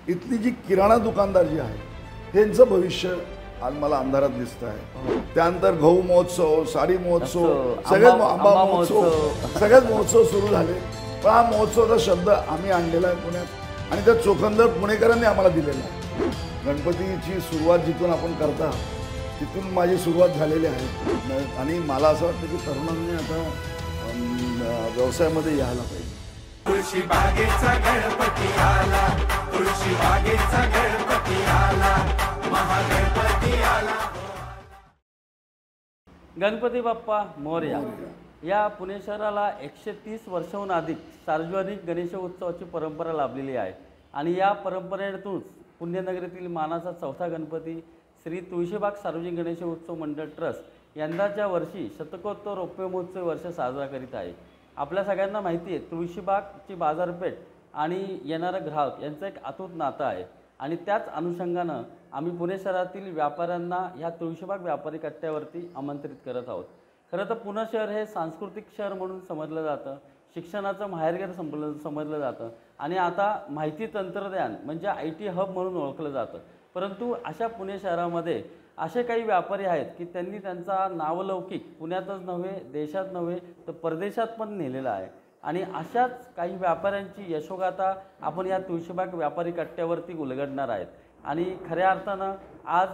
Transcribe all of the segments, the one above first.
इथली जी किराणा दुकानदार जी आहे त्यांचं भविष्य आज मला अंधारात दिसत आहे। त्यानंतर गहू महोत्सव, साडी महोत्सव, सगळ्यात आंबा महोत्सव, सगळ्यात महोत्सव सुरू झाले। पण हा महोत्सवचा शब्द आम्ही आणलेला आहे पुण्यात आणि त्या चोखंदर पुणेकरांनी आम्हाला दिलेला आहे। गणपतीची सुरुवात जिथून आपण करता तिथून माझी सुरुवात झालेली आहे आणि मला असं वाटतं की तरुणांनी आता व्यवसायामध्ये यायला पाहिजे। तुळशी बागेचा गणपती आला, तुळशी बागेचा गणपती आला, महागणपती आला। गणपती बाप्पा मोरया। या पुणे शहराला 130 वर्षाहून अधिक सार्वजनिक गणेशोत्सवाची परंपरा लाभलेली आहे आणि या परंपरेतूनच पुण्यनगरीतील मानाचा चौथा गणपती श्री तुळशीबाग सार्वजनिक गणेशोत्सव मंडळ ट्रस्ट यंदाच्या वर्षी शतकोत्तर रौप्य महोत्सव वर्ष साजरा करीत आहे। आपल्या सगळ्यांना माहिती आहे तुळशीबागची बाजारपेठ आणि येणारे ग्राहक यांचं एक अतूट नातं आहे आणि त्याच अनुषंगानं आम्ही पुणे शहरातील व्यापाऱ्यांना ह्या तुळशीबाग व्यापारी कट्ट्यावरती आमंत्रित करत आहोत। खरं तर पुणे शहर हे सांस्कृतिक शहर म्हणून समजलं जातं, शिक्षणाचं माहेरघर समजलं जातं आणि आता माहिती तंत्रज्ञान म्हणजे IT हब म्हणून ओळखलं जातं। परंतु अशा पुणे शहरामध्ये असे काही व्यापारी आहेत की त्यांनी त्यांचा नावलौकिक पुण्यातच नव्हे देशात नव्हे तर परदेशात पण नेलेला आहे आणि अशाच काही व्यापाऱ्यांची यशोगाथा आपण या तुळशीबाग व्यापारी कट्ट्यावरती उलगडणार आहेत। आणि खऱ्या अर्थानं आज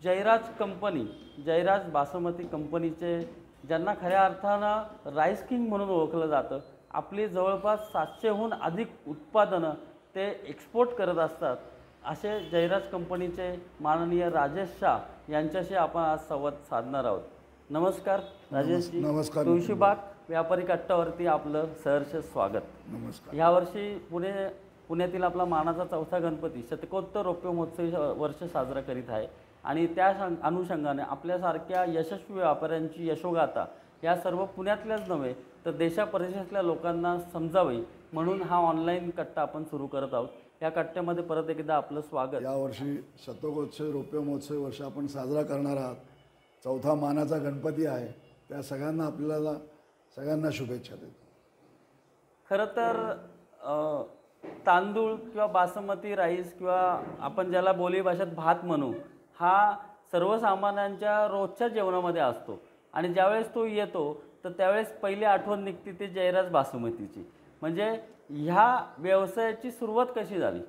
जयराज कंपनी, जयराज बासमती कंपनीचे ज्यांना खऱ्या अर्थानं राईस किंग म्हणून ओळखलं जातं, आपली जवळपास 700हून अधिक उत्पादनं ते एक्सपोर्ट करत असतात, असे जयराज कंपनीचे माननीय राजेश शाह यांच्याशी आपण आज संवाद साधणार आहोत। नमस्कार राजेशजी। नमस्कार। तुळशीबाग व्यापारी कट्ट्यावरती आपलं सहर्ष स्वागत। नमस्कार। यावर्षी पुण्यातील आपला मानाचा चौथा गणपती शतकोत्तर रौप्य महोत्सव वर्ष साजरा करीत आहे आणि त्या अनुषंगाने आपल्यासारख्या यशस्वी व्यापाऱ्यांची यशोगाथा या सर्व पुण्यातल्याच नव्हे तर देशापरिसरातल्या लोकांना समजावी म्हणून हा ऑनलाईन कट्टा आपण सुरू करत आहोत। या कट्ट्यामध्ये परत एकदा आपलं स्वागत। यावर्षी शतकोत्तर रौप्य महोत्सव वर्ष आपण साजरा करणार आहात, चौथा मानाचा गणपती आहे, त्या सगळ्यांना आपल्याला सगळ्यांना शुभेच्छा देतो। खरं तर तांदूळ किंवा बासमती राईस किंवा आपण ज्याला बोली भाषेत भात म्हणू, हा सर्वसामान्यांच्या रोजच्या जेवणामध्ये असतो आणि ज्यावेळेस तो येतो तर त्यावेळेस पहिली आठवण निघते ते जयराज बासमतीची। म्हणजे ह्या व्यवसायाची सुरुवात कशी झाली?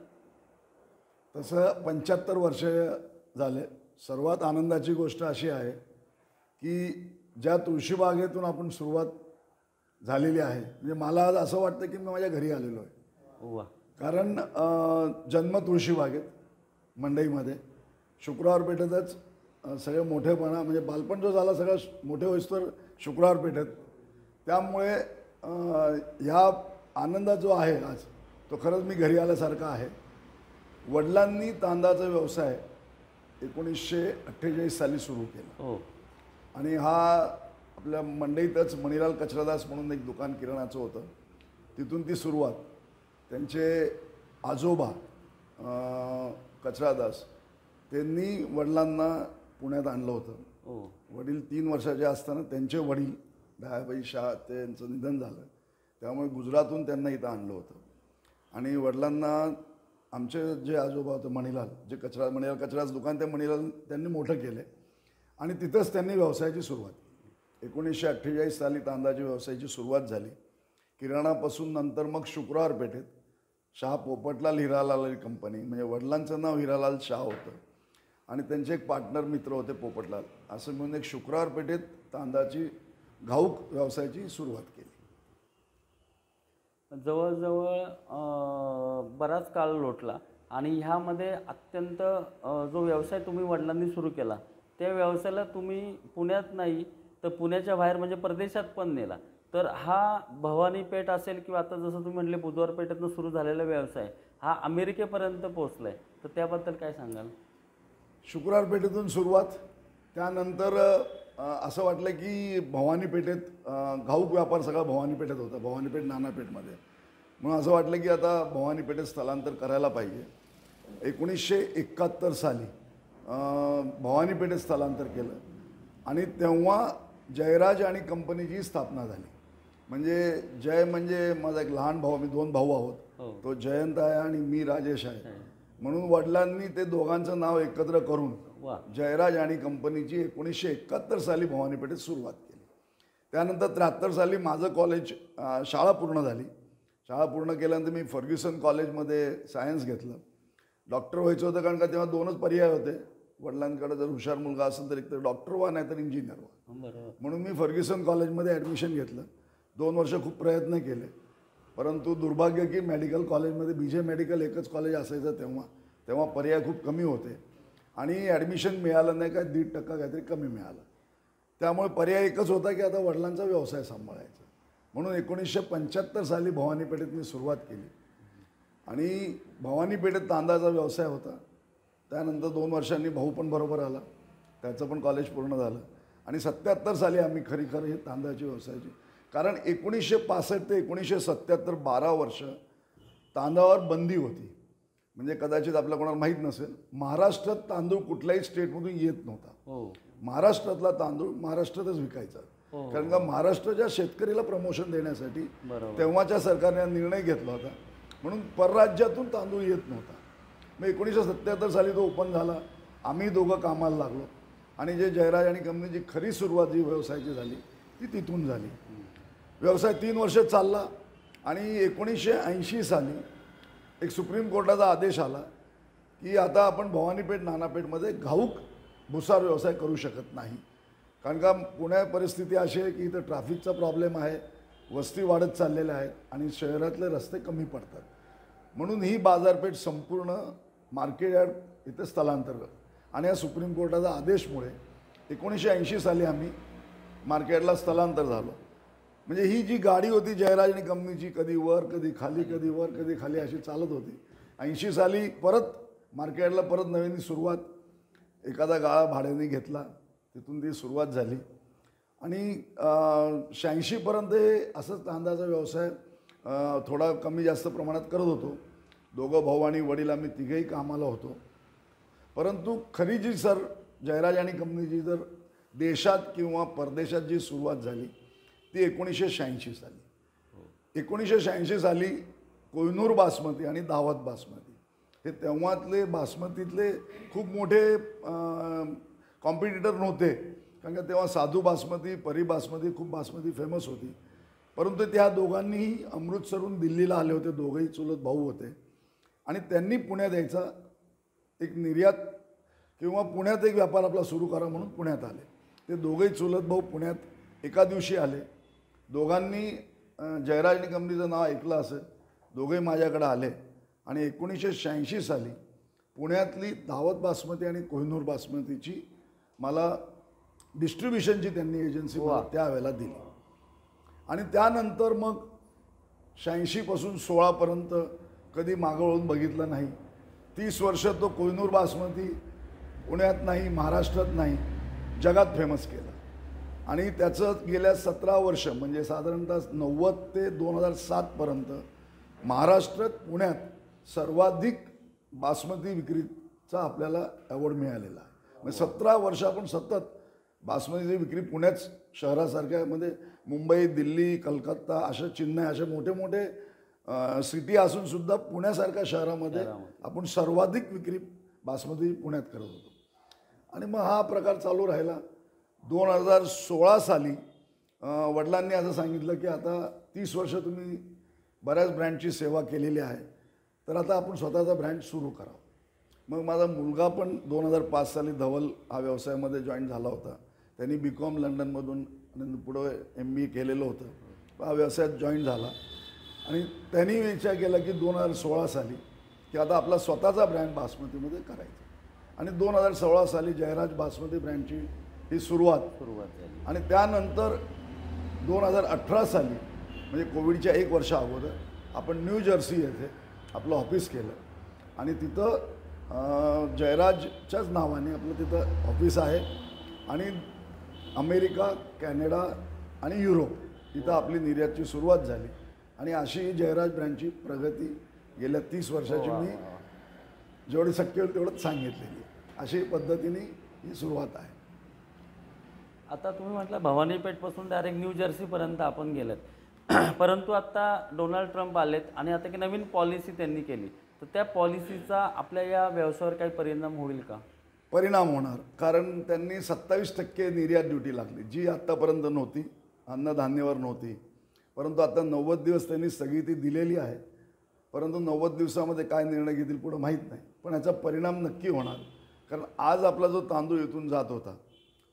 तसं 75 वर्ष झाले। सर्वात आनंदाची गोष्ट अशी आहे की ज्या तुळशीबागेतून आपण सुरुवात झालेली आहे, म्हणजे मला आज असं वाटतं की मी माझ्या घरी आलेलो आहे। वा। कारण जन्म तुळशीबागेत मंडईमध्ये शुक्रवार पेठेतच सगळे मोठेपणा म्हणजे बालपण जो झाला सगळं मोठे होईस्तोवर शुक्रवार पेठेत, त्यामुळे ह्या आनंद जो आहे आज तो खरंच मी घरी आल्यासारखा आहे। वडिलांनी तांदळाचा व्यवसाय 1948 साली सुरू केला आणि हा आपल्या मंडईतच मणिलाल कचरादास म्हणून एक दुकान किराणाचं होतं, तिथून ती सुरुवात। त्यांचे आजोबा कचरादास त्यांनी वडिलांना पुण्यात आणलं होतं। वडील 3 वर्षाचे असताना त्यांचे वडील दयाबाई शाह त्यांचं निधन झालं, त्यामुळे गुजरातहून त्यांना इथं आणलं होतं आणि वडिलांना आमचे जे आजोबा होते मणिलाल, जे मणिलाल कचराचं दुकान ते मणिलाल त्यांनी मोठं केलं आणि तिथंच त्यांनी व्यवसायाची सुरुवात केली। 1948 साली तांदळाच्या व्यवसायाची सुरुवात झाली। किराणापासून नंतर मग शुक्रवार पेठेत शाह पोपटलाल हिरालाल कंपनी, म्हणजे वडिलांचं नाव हिरालाल शाह होतं आणि त्यांचे एक पार्टनर मित्र होते पोपटलाल, असं म्हणून एक शुक्रवार पेठेत तांदळाची घाऊक व्यवसायाची सुरुवात केली। जवळजवळ बराच काळ लोटला आणि ह्यामध्ये अत्यंत जो व्यवसाय तुम्ही वडिलांनी सुरू केला त्या व्यवसायाला तुम्ही पुण्यात नाही तर पुण्याच्या बाहेर म्हणजे परदेशात पण नेला। तर हा भवानी पेठ असेल किंवा आता जसं तुम्ही म्हटले बुधवार पेठेतून सुरू झालेला व्यवसाय हा अमेरिकेपर्यंत पोहोचला आहे, तर त्याबद्दल काय सांगाल? शुक्रवार पेठेतून सुरुवात, त्यानंतर असं वाटलं की भवानी पेठेत घाऊक व्यापार सगळा भवानी पेठेत होता, भवानी पेठ नानापेठमध्ये, म्हणून असं वाटलं की आता भवानी पेठेत स्थलांतर करायला पाहिजे। 1971 साली भवानी पेठेत स्थलांतर केलं आणि तेव्हा जयराज आणि कंपनीची स्थापना झाली। म्हणजे जय म्हणजे माझा एक लहान भाऊ, आम्ही 2 भाऊ आहोत, तो जयंत आहे आणि मी राजेश आहे म्हणून वडिलांनी ते दोघांचं नाव एकत्र करून वा जयराज आणि कंपनीची 1971 साली भवानी पेठेत सुरुवात केली. त्यानंतर 73 साली माझं कॉलेज शाळा पूर्ण झाली. शाळा पूर्ण केल्यानंतर मी फर्ग्युसन कॉलेजमध्ये सायन्स घेतलं. डॉक्टर व्हायचं होतं कारण का तेव्हा 2च पर्याय होते. वडिलांकडे जर हुशार मुलगा असेल तर एक तर डॉक्टर व्हा नाही तर इंजिनियर व्हा. बरोबर. म्हणून मी फर्ग्युसन कॉलेजमध्ये ॲडमिशन घेतलं. 2 वर्ष खूप प्रयत्न केले, परंतु दुर्भाग्य की मेडिकल कॉलेजमध्ये BJ मेडिकल एकच कॉलेज असायचं तेव्हा पर्याय खूप कमी होते आणि ॲडमिशन मिळालं नाही, काय 1.5% काहीतरी कमी मिळालं. त्यामुळे पर्याय एकच होता की आता वडिलांचा व्यवसाय सांभाळायचा. म्हणून 1975 साली भवानी पेठेत मी सुरुवात केली आणि भवानी पेठेत तांदळाचा व्यवसाय होता. त्यानंतर 2 वर्षांनी भाऊ पण बरोबर आला, त्याचं पण कॉलेज पूर्ण झालं आणि 77 साली आम्ही खरी हे तांदळाची व्यवसायाची, कारण 1965 ते 1977 12 वर्ष तांदळावर बंदी होती. म्हणजे कदाचित आपल्या कोणाला माहीत नसेल, महाराष्ट्रात तांदूळ कुठल्याही स्टेटमधून येत नव्हता. हो महाराष्ट्रातला तांदूळ महाराष्ट्रातच विकायचा. कारण का महाराष्ट्राच्या शेतकरीला प्रमोशन देण्यासाठी बरोबर. तेव्हाच्या सरकारने हा निर्णय घेतला होता. म्हणून परराज्यातून तांदूळ येत नव्हता. मग 1977 साली तो ओपन झाला. आम्ही दोघं कामाला लागलो आणि जे जयराज आणि कंपनीची खरी सुरुवात जी व्यवसायाची झाली ती तिथून झाली. व्यवसाय 3 वर्ष चालला आणि 1980 साली एक सुप्रीम कोर्टाचा आदेश आला की आता आपण भवानीपेठ नानापेठमध्ये घाऊक भुसार व्यवसाय करू शकत नाही. कारण का पुण्यात परिस्थिती अशी आहे की इथं ट्रॅफिकचा प्रॉब्लेम आहे, वस्ती वाढत चाललेल्या आहेत आणि शहरातले रस्ते कमी पडतात. म्हणून ही बाजारपेठ संपूर्ण मार्केट यार्ड इथं स्थलांतर आणि या सुप्रीम कोर्टाचा आदेशमुळे 1980 साली आम्ही मार्केटला स्थलांतर झालो. म्हणजे ही जी गाडी होती जयराज आणि कंपनीची, कधी वर कधी खाली, कधी वर कधी खाली अशी चालत होती. 80 साली परत मार्केटला परत नवीन सुरुवात, एखादा गाळा भाड्याने घेतला, तिथून ती सुरुवात झाली आणि 86पर्यंत हे असंच तांदळाचा व्यवसाय थोडा कमी जास्त प्रमाणात करत होतो. दोघं भाऊ आणि वडील आम्ही तिघेही कामाला होतो. परंतु खरी जी जयराज आणि कंपनीची जर देशात किंवा परदेशात जी सुरुवात झाली ती 1986 साली. 1986 साली कोहिनूर बासमती आणि दावत बासमती हे तेव्हातले बासमतीतले खूप मोठे कॉम्पिटिटर नव्हते. कारण का तेव्हा साधू बासमती, परी बासमती, खूप बासमती फेमस होती. परंतु त्या दोघांनीही अमृतसरहून दिल्लीला आले होते. दोघंही चुलत भाऊ होते आणि त्यांनी पुण्यात यायचा एक निर्यात किंवा पुण्यात एक व्यापार आपला सुरू करा म्हणून पुण्यात आले. ते दोघंही चुलत भाऊ पुण्यात एका दिवशी आले. दोघांनी जयराज आणि कंपनीचं नाव ऐकलं असेल. दोघंही माझ्याकडे आले आणि 1986 साली पुण्यातली दावत बासमती आणि कोहिनूर बासमतीची मला डिस्ट्रीब्युशनची त्यांनी एजन्सी त्यावेळेला दिली. आणि त्यानंतर मग 86पासून 16पर्यंत कधी मागं वळून बघितलं नाही. 30 वर्ष तो कोहिनूर बासमती पुण्यात नाही, महाराष्ट्रात नाही, जगात फेमस केलं. आणि त्याचं गेल्या 17 वर्ष म्हणजे साधारणतः 90 ते 2007पर्यंत महाराष्ट्रात पुण्यात सर्वाधिक बासमती विक्रीचा आपल्याला अवॉर्ड मिळालेला आहे. म्हणजे 17 वर्ष आपण सतत बासमतीची विक्री पुण्याच शहरासारख्यामध्ये मुंबई, दिल्ली, कलकत्ता अशा चेन्नई अशा मोठे मोठे सिटी असूनसुद्धा पुण्यासारख्या शहरामध्ये आपण सर्वाधिक विक्री बासमती पुण्यात करत होतो. आणि मग हा प्रकार चालू राहिला. 2016 साली वडिलांनी असं सांगितलं की आता 30 वर्ष तुम्ही बऱ्याच ब्रँडची सेवा केलेली आहे, तर आता आपण स्वतःचा ब्रँड सुरू करावं. मग माझा मुलगा पण 2005 साली धवल हा व्यवसायामध्ये जॉईन झाला होता. त्यांनी BCom लंडनमधून आणि पुढं MBA केलेलं होतं. हा व्यवसायात जॉईन झाला आणि त्यांनी विचार केला की 2016 साली की आता आपला स्वतःचा ब्रँड बासमतीमध्ये करायचा. आणि 2016 साली जयराज बासमती ब्रँडची ही सुरुवात झाली. आणि त्यानंतर 2018 साली म्हणजे कोविडच्या 1 वर्ष अगोदर आपण न्यू जर्सी येथे आपलं ऑफिस केलं आणि तिथं जयराजच्याच नावाने आपलं तिथं ऑफिस आहे. आणि अमेरिका, कॅनडा आणि युरोप इथं आपली निर्यातची सुरुवात झाली. आणि अशी ही जयराज ब्रँडची प्रगती गेल्या 30 वर्षाची मी जेवढी शक्य होईल तेवढंच सांगितलेली. अशी पद्धतीने ही सुरुवात आहे. आता तुम्ही म्हटलं भवानीपेठपासून डायरेक्ट न्यू जर्सीपर्यंत आपण गेलेत. परंतु आता डोनाल्ड ट्रम्प आलेत आणि आता की नवीन पॉलिसी त्यांनी केली, तर तर त्या पॉलिसीचा आपल्या या व्यवसायावर काही परिणाम होईल का? परिणाम होणार, कारण त्यांनी 27% निर्यात ड्युटी लागली, जी आत्तापर्यंत नव्हती, अन्नधान्यावर नव्हती. परंतु आता 90 दिवस त्यांनी सगळी ती दिलेली आहे. परंतु 90 दिवसामध्ये काय निर्णय घेतील पुढं माहीत नाही, पण याचा परिणाम नक्की होणार. कारण आज आपला जो तांदूळ इथून जात होता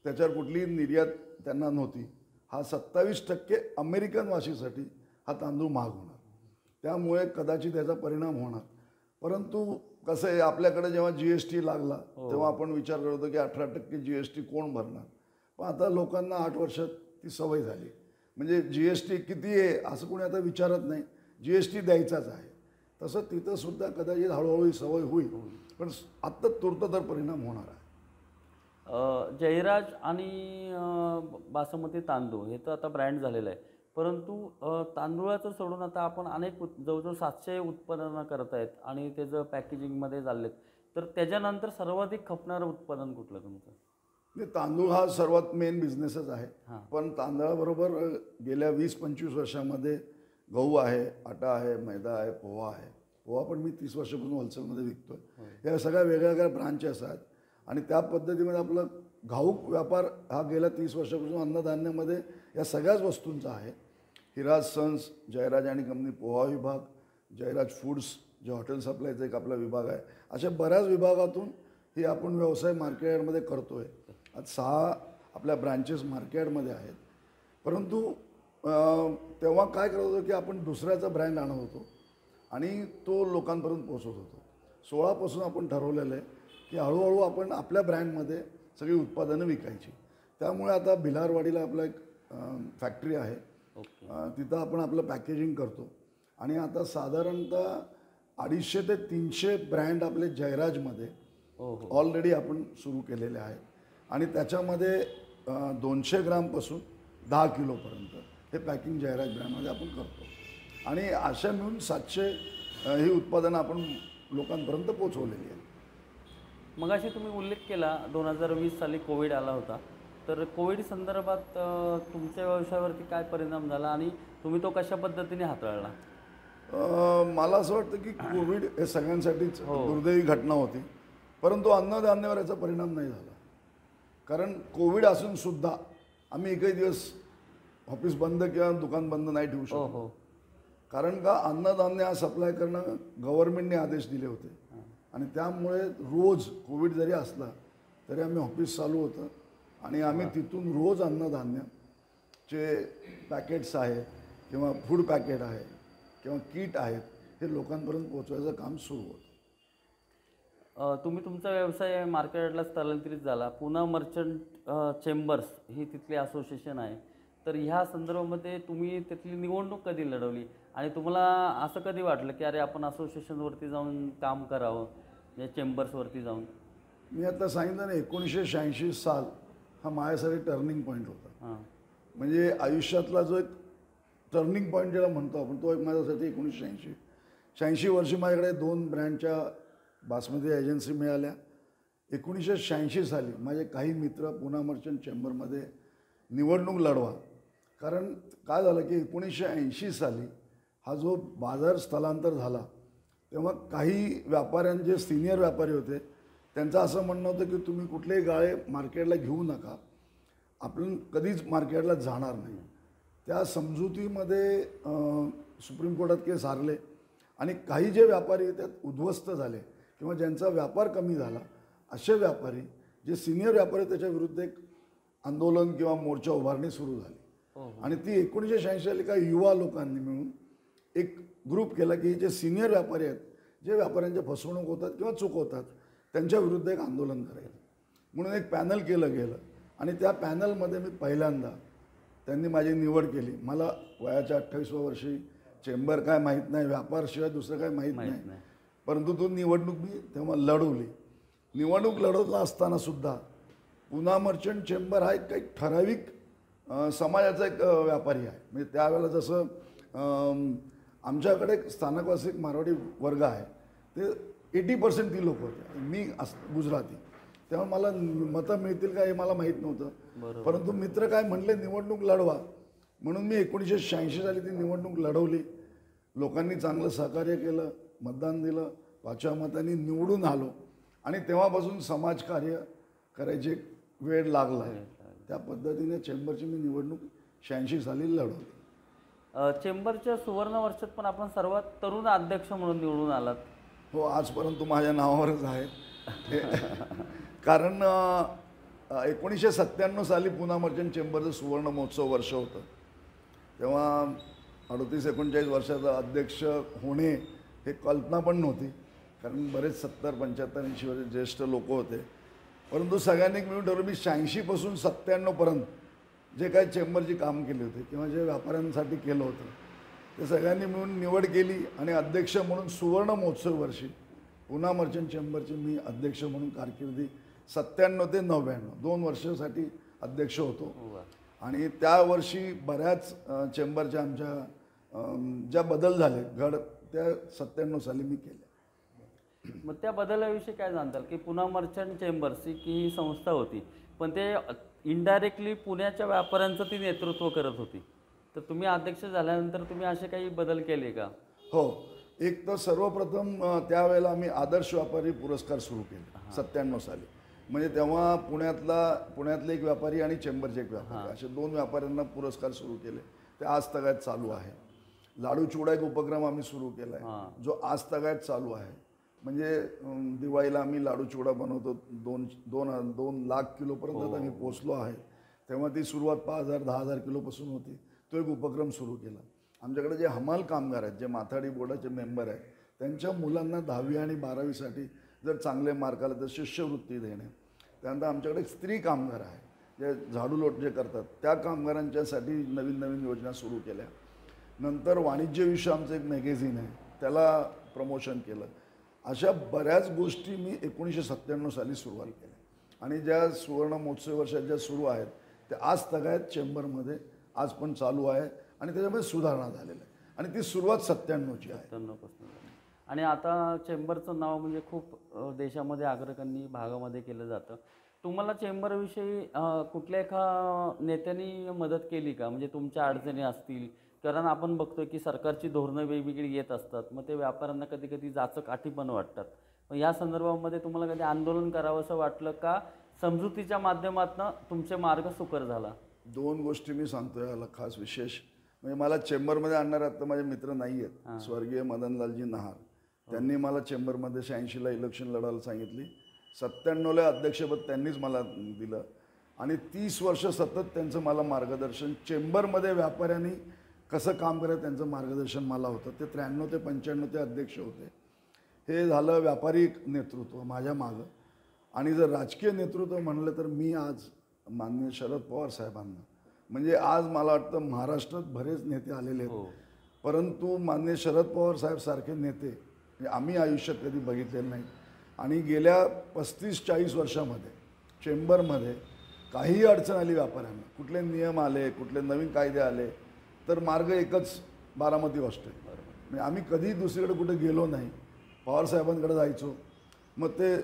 त्याच्यावर कुठलीही निर्यात त्यांना नव्हती. हा 27% अमेरिकन वाशीसाठी हा तांदूळ महाग होणार, त्यामुळे कदाचित याचा परिणाम होणार. परंतु कसं आहे, आपल्याकडे जेव्हा GST लागला तेव्हा आपण विचार करत होतो की 18% GST कोण भरणार. पण आता लोकांना 8 वर्षात ती सवय झाली. म्हणजे GST किती आहे असं कोणी आता विचारत नाही, GST द्यायचाच आहे. तसं तिथंसुद्धा कदाचित हळूहळू ही सवय होईल, पण आत्ता तूर्त तर परिणाम होणार आहे. जयराज आणि बासमती तांदूळ हे तर आता ब्रँड झालेलं आहे, परंतु तांदूळाचं सोडून आता आपण अनेक जवळजवळ 700 उत्पादनं करत आहेत आणि त्याचं पॅकेजिंगमध्ये चाललेत. तर त्याच्यानंतर सर्वाधिक खपणारं उत्पादन कुठलं तुमचं? म्हणजे तांदूळ हा सर्वात मेन बिझनेसच आहे. पण तांदळाबरोबर गेल्या 20-25 वर्षामध्ये गहू आहे, आटा आहे, मैदा आहे, पोहा आहे. पोहा पण मी 30 वर्षापासून होलसेलमध्ये विकतोय. या सगळ्या वेगळ्या ब्रांचेस आहेत आणि त्या पद्धतीमध्ये आपलं घाऊक व्यापार हा गेल्या 30 वर्षापासून अन्नधान्यामध्ये या सगळ्याच वस्तूंचा आहे. हिराज सन्स, जयराज आणि कंपनी पोहा विभाग, जयराज फूड्स जे हॉटेल सप्लायचा एक आपला विभाग आहे, अशा बऱ्याच विभागातून ही आपण व्यवसाय मार्केटमध्ये करतोय. आज 6 आपल्या ब्रांचेस मार्केटमध्ये आहेत. परंतु तेव्हा काय करत होतो की आपण दुसऱ्याचा ब्रँड आणत होतो आणि तो लोकांपर्यंत पोहोचवत होतो. 16पासून आपण ठरवलेलं आहे की हळूहळू आपण आपल्या ब्रँडमध्ये सगळी उत्पादनं विकायची. त्यामुळे आता भिलारवाडीला आपला एक फॅक्टरी आहे, तिथं आपण आपलं पॅकेजिंग करतो आणि आता साधारणतः 250 ते 300 ब्रँड आपले जयराजमध्ये ऑलरेडी आपण सुरू केलेले आहेत आणि त्याच्यामध्ये 200 ग्रामपासून 10 किलोपर्यंत हे पॅकिंग जयराज ब्रँडमध्ये आपण करतो आणि अशा मिळून 700 ही उत्पादनं आपण लोकांपर्यंत पोचवलेली आहेत. मगाशी तुम्ही उल्लेख केला 2020 साली कोविड आला होता, तर कोविड संदर्भात तुमच्या व्यवसायावरती काय परिणाम झाला आणि तुम्ही तो कशा पद्धतीने हाताळला? मला असं वाटतं की कोविड हे सगळ्यांसाठीच दुर्दैवी घटना होती, परंतु अन्नधान्यावर याचा परिणाम नाही झाला. कारण कोविड असून सुद्धा आम्ही एकही दिवस ऑफिस बंद किंवा दुकान बंद नाही ठेवू शकतो. कारण का अन्नधान्य हा सप्लाय करणं गव्हर्नमेंटने आदेश दिले होते आणि त्यामुळे रोज कोविड जरी असला तरी आम्ही ऑफिस चालू होतं आणि आम्ही तिथून रोज अन्नधान्याचे पॅकेट्स आहे किंवा फूड पॅकेट आहे किंवा किट आहेत हे लोकांपर्यंत पोहोचवायचं काम सुरू होतं. तुम्ही तुमचा व्यवसाय मार्केटला स्थलांतरित झाला. पुणे मर्चंट चेंबर्स ही तिथली असोसिएशन आहे, तर ह्या संदर्भामध्ये तुम्ही तिथली निवडणूक कधी लढवली आणि तुम्हाला असं कधी वाटलं की अरे आपण असोसिएशनवरती जाऊन काम करावं, या चेंबर्सवरती जाऊन? मी आता सांगितलं ना, 1986 साल हा माझ्यासाठी टर्निंग पॉईंट होता. म्हणजे आयुष्यातला जो एक टर्निंग पॉईंट ज्याला म्हणतो आपण, तो एक माझ्यासाठी 1986 वर्षी माझ्याकडे 2 ब्रँडच्या बासमती एजन्सी मिळाल्या. 1986 साली माझे काही मित्र पुणे मर्चंट चेंबरमध्ये निवडणूक लढवा. कारण काय झालं की 1980 साली हा जो बाजार स्थलांतर झाला तेव्हा काही व्यापाऱ्यांचे सिनियर व्यापारी होते, त्यांचं असं म्हणणं होतं की तुम्ही कुठलेही गाळे मार्केटला घेऊ नका, आपण कधीच मार्केटला जाणार नाही. त्या समजुतीमध्ये सुप्रीम कोर्टात केस हारले आणि काही जे व्यापारी त्यात उद्ध्वस्त झाले किंवा ज्यांचा व्यापार कमी झाला असे व्यापारी जे सिनियर व्यापारी त्याच्या विरुद्ध एक आंदोलन किंवा मोर्चा उभारणी सुरू झाली आणि ती 1986 साली काही युवा लोकांनी मिळून एक ग्रुप केला की जे सिनियर व्यापारी आहेत, जे व्यापाऱ्यांचे फसवणूक होतात किंवा चूक होतात त्यांच्या विरुद्ध एक आंदोलन करायचं म्हणून एक पॅनल केलं गेलं आणि त्या पॅनलमध्ये मी पहिल्यांदा त्यांनी माझी निवड केली. मला वयाच्या 28व्या वर्षी चेंबर काय माहीत नाही, व्यापारशिवाय दुसरं काय माहीत नाही, परंतु तो निवडणूक मी तेव्हा लढवली. निवडणूक लढवला असतानासुद्धा पुणे मर्चंट चेंबर हा एक काही ठराविक समाजाचा एक व्यापारी आहे. म्हणजे त्यावेळेला जसं आमच्याकडे स्थानकवासी एक मारवाडी वर्ग आहे, ते 80% ती लोक होते. मी गुजराती, तेव्हा मला मतं मिळतील का हे मला माहीत नव्हतं. परंतु मित्र काय म्हणले निवडणूक लढवा, म्हणून मी 1986 साली ती निवडणूक लढवली. लोकांनी चांगलं सहकार्य केलं, मतदान दिलं 5व्या मतांनी निवडून आलो आणि तेव्हापासून समाजकार्य करायचे वेळ लागला. त्या पद्धतीने चेंबरची मी निवडणूक 86 साली लढवली. चेंबरच्या सुवर्ण वर्षात पण आपण सर्वात तरुण अध्यक्ष म्हणून निवडून आलात. हो, आजपर्यंत माझ्या नावावरच आहे. कारण 1997 साली पुणा मर्चंट चेंबरचं सुवर्ण महोत्सव वर्ष होतं. तेव्हा 38-39 वर्षाचा अध्यक्ष होणे हे कल्पना पण नव्हती, कारण बरेच 70-75-80 वर्ष ज्येष्ठ लोक होते. परंतु सगळ्यांनी मिळून ठरवलं मी 86 पासून 97 पर्यंत जे काही चेंबरची काम केली होती किंवा जे व्यापाऱ्यांसाठी केलं होतं ते सगळ्यांनी मिळून निवड केली आणि अध्यक्ष म्हणून सुवर्ण महोत्सव वर्षी पुणा मर्चंट चेंबरचे मी अध्यक्ष म्हणून कारकिर्दी 97 ते 99 2 वर्षासाठी अध्यक्ष होतो. आणि त्या वर्षी बऱ्याच चेंबरच्या आमच्या ज्या बदल झाले घड त्या 97 साली मी केले. मग त्या बदलाविषयी काय सांगताल की पुणा मर्चंट चेंबर्स ही संस्था होती, पण ते इनडायरेक्टली पुण्याच्या व्यापाऱ्यांचं ती नेतृत्व करत होती. तर तुम्ही अध्यक्ष झाल्यानंतर तुम्ही असे काही बदल केले का? हो, एक तर सर्वप्रथम त्यावेळेला आम्ही आदर्श व्यापारी पुरस्कार सुरू केले 97 साली. म्हणजे तेव्हा पुण्यातले एक व्यापारी आणि चेंबरचे एक व्यापारी असे 2 व्यापाऱ्यांना पुरस्कार सुरू केले. ते आज तगायत चालू आहे. लाडू चिवडा एक उपक्रम आम्ही सुरू केला आहे जो आज तगायत चालू आहे. म्हणजे दिवाळीला आम्ही लाडू चिवडा बनवतो. 2 लाख किलोपर्यंत आम्ही पोचलो आहे. तेव्हा ती सुरुवात 5,000-10,000 किलोपासून होती. तो एक उपक्रम सुरू केला. आमच्याकडे जे हमाल कामगार आहेत, जे माथाडी बोर्डाचे मेंबर आहेत, त्यांच्या मुलांना 10वी आणि 12वीसाठी जर चांगले मार्क आले तर शिष्यवृत्ती देणे. त्यानंतर आमच्याकडे एक स्त्री कामगार आहे जे झाडू लोट जे करतात, त्या कामगारांच्यासाठी नवीन नवीन योजना सुरू केल्या. नंतर वाणिज्यविषयी आमचं एक मॅगझिन आहे, त्याला प्रमोशन केलं. अशा बऱ्याच गोष्टी मी 1997 साली सुरुवात केल्या. आणि ज्या सुवर्ण महोत्सव वर्षात ज्या सुरू आहेत त्या आज तगायत चेंबरमध्ये आज पण चालू आहे आणि त्याच्यामध्ये सुधारणा झालेल्या आहे. आणि ती सुरुवात 97ची आहे. 97 आणि आता चेंबरचं नाव म्हणजे खूप देशामध्ये अग्रगण्य भागामध्ये केलं जातं. तुम्हाला चेंबरविषयी कुठल्या एका नेत्यांनी मदत केली का? म्हणजे तुमच्या अडचणी असतील, कारण आपण बघतोय की सरकारची धोरणं वेगवेगळी येत असतात, मग ते व्यापाऱ्यांना कधी कधी जाचक पण वाटतात. मग या संदर्भामध्ये तुम्हाला कधी आंदोलन करावं असं वाटलं का? समजुतीच्या माध्यमातून तुमचे मार्ग सुकर झाला? 2 गोष्टी मी सांगतो याला खास विशेष. म्हणजे मला चेंबरमध्ये आणणारे आता माझे मित्र नाही आहेत. स्वर्गीय मदनलालजी नहार त्यांनी मला चेंबरमध्ये 86ला इलेक्शन लढायला सांगितली. 97ला अध्यक्षपद त्यांनीच मला दिलं आणि 30 वर्ष सतत त्यांचं मला मार्गदर्शन, चेंबरमध्ये व्यापाऱ्यांनी कसं काम करायचं त्यांचं मार्गदर्शन मला होतं. ते 93 ते 95 ते अध्यक्ष होते. हे झालं व्यापारी नेतृत्व माझ्या मागं. आणि जर राजकीय नेतृत्व म्हणलं तर मी आज माननीय शरद पवार साहेबांना, म्हणजे आज मला वाटतं महाराष्ट्रात बरेच नेते आलेले आहेत, परंतु माननीय शरद पवार साहेब सारखे नेते आम्ही आयुष्यात कधी बघितलेले नाही. आणि गेल्या 35-40 वर्षामध्ये चेंबरमध्ये काही अडचण आली व्यापाऱ्यांना, कुठले नियम आले, कुठले नवीन कायदे आले, तर मार्ग एकच बारामती हॉस्टेल. म्हणजे आम्ही कधी दुसरीकडे कुठे गेलो नाही, पवार साहेबांकडे जायचो. मग ते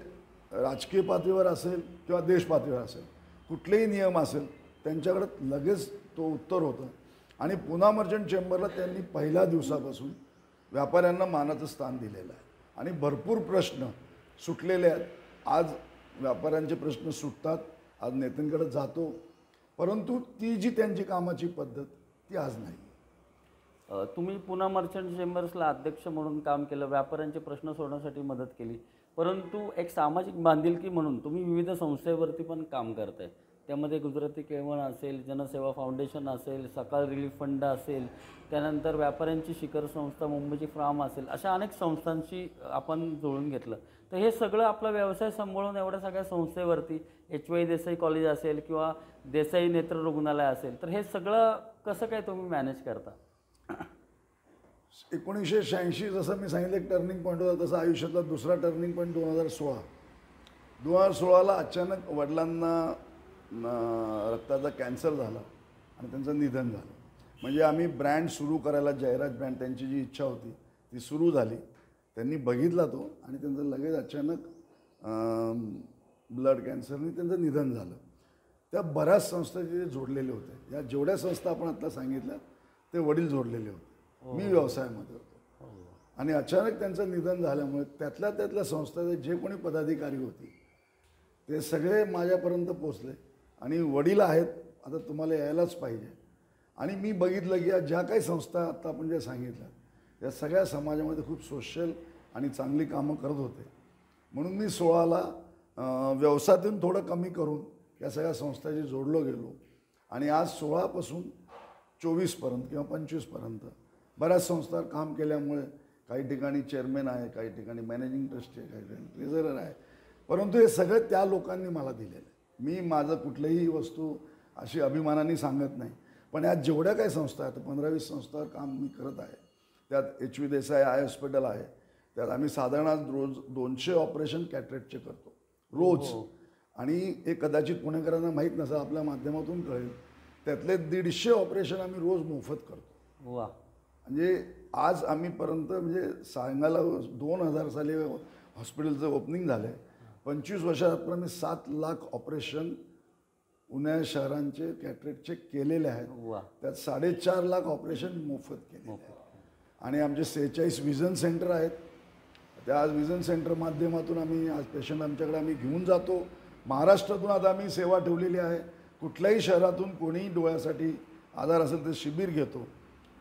राजकीय पातळीवर असेल किंवा देश पातळीवर असेल, कुठलेही नियम असेल त्यांच्याकडे लगेच तो उत्तर होतं. आणि पुणा मर्चंट चेंबरला त्यांनी पहिल्या दिवसापासून व्यापाऱ्यांना मानाचं स्थान दिलेलं आहे आणि भरपूर प्रश्न सुटलेले आहेत. आज व्यापाऱ्यांचे प्रश्न सुटतात, आज नेत्यांकडे जातो, परंतु ती जी त्यांची कामाची पद्धत ती आज नाही. तुम्ही पुणा मर्चंट चेंबर्सला अध्यक्ष म्हणून काम केलं, व्यापाऱ्यांचे प्रश्न सोडवण्यासाठी मदत केली, परंतु एक सामाजिक बांधिलकी म्हणून तुम्ही विविध संस्थेवरती पण काम करताय. त्यामध्ये गुजराती केळवण असेल, जनसेवा फाउंडेशन असेल, सकाळ रिलीफ फंड असेल, त्यानंतर व्यापाऱ्यांची शिखर संस्था, मुंबईची फ्राम असेल, अशा अनेक संस्थांशी आपण जोडून घेतलं. तर हे सगळं आपला व्यवसाय सांभाळून एवढ्या सगळ्या संस्थेवरती HY देसाई कॉलेज असेल किंवा देसाई नेत्र रुग्णालय असेल, तर हे सगळं कसं काय तुम्ही मॅनेज करता? 1986 जसं मी सांगितलं एक टर्निंग पॉईंट होता, तसा आयुष्यातला दुसरा टर्निंग पॉईंट 2016ला अचानक वडिलांना रक्ताचा कॅन्सर झाला आणि त्यांचं निधन झालं. म्हणजे आम्ही ब्रँड सुरू करायला, जाहिरात ब्रँड, त्यांची जी इच्छा होती ती सुरू झाली. त्यांनी बघितला तो आणि त्यांचं लगेच अचानक ब्लड कॅन्सरने त्यांचं निधन झालं. त्या बऱ्याच संस्था जे जोडलेले होते, या जेवढ्या संस्था आपण आता सांगितल्या ते वडील जोडलेले होते. मी व्यवसायामध्ये होतो आणि अचानक त्यांचं निधन झाल्यामुळे त्यातल्या संस्थेचे जे कोणी पदाधिकारी होते ते सगळे माझ्यापर्यंत पोचले आणि वडील आहेत, आता तुम्हाला यायलाच पाहिजे. आणि मी बघितलं की या ज्या काही संस्था आता आपण जे सांगितलं या सगळ्या समाजामध्ये खूप सोशल आणि चांगली कामं करत होते. म्हणून मी 16ला व्यवसायातून थोडं कमी करून या सगळ्या संस्थांशी जोडलो गेलो आणि आज 16पासून 24पर्यंत किंवा 25पर्यंत बऱ्याच संस्थांवर काम केल्यामुळे काही ठिकाणी चेअरमॅन आहे, काही ठिकाणी मॅनेजिंग ट्रस्टी आहे, काही ठिकाणी ट्रेझरर आहे. परंतु हे सगळं त्या लोकांनी मला दिलेलं आहे. मी माझं कुठलीही वस्तू अशी अभिमानाने सांगत नाही. पण यात जेवढ्या काही संस्था आहेत 15-20 संस्थांवर काम मी करत आहे. त्यात HV देसाई आय हॉस्पिटल आहे, त्यात आम्ही साधारण रोज 200 ऑपरेशन कॅटरेक्टचे करतो रोज. आणि हे कदाचित पुणेकरांना माहीत नसेल, आपल्या माध्यमातून कळेल, त्यातले 150 ऑपरेशन आम्ही रोज मोफत करतो. वा. म्हणजे आज आम्हीपर्यंत म्हणजे सांगायला 2000 साली हॉस्पिटलचं ओपनिंग झालं आहे. 25 वर्षापर्यंत मी 7 लाख ऑपरेशन पुणे शहरांचे कॅटरेक्टचे केलेले आहेत. त्यात 4.5 लाख ऑपरेशन मोफत केले. आणि आमचे 46 विजन सेंटर आहेत. त्या विजन सेंटर माध्यमातून आम्ही आज पेशंट आमच्याकडे आम्ही घेऊन जातो. महाराष्ट्रातून आता आम्ही सेवा ठेवलेली आहे. कुठल्याही शहरातून कोणीही डोळ्यासाठी आजार असेल तर शिबिर घेतो,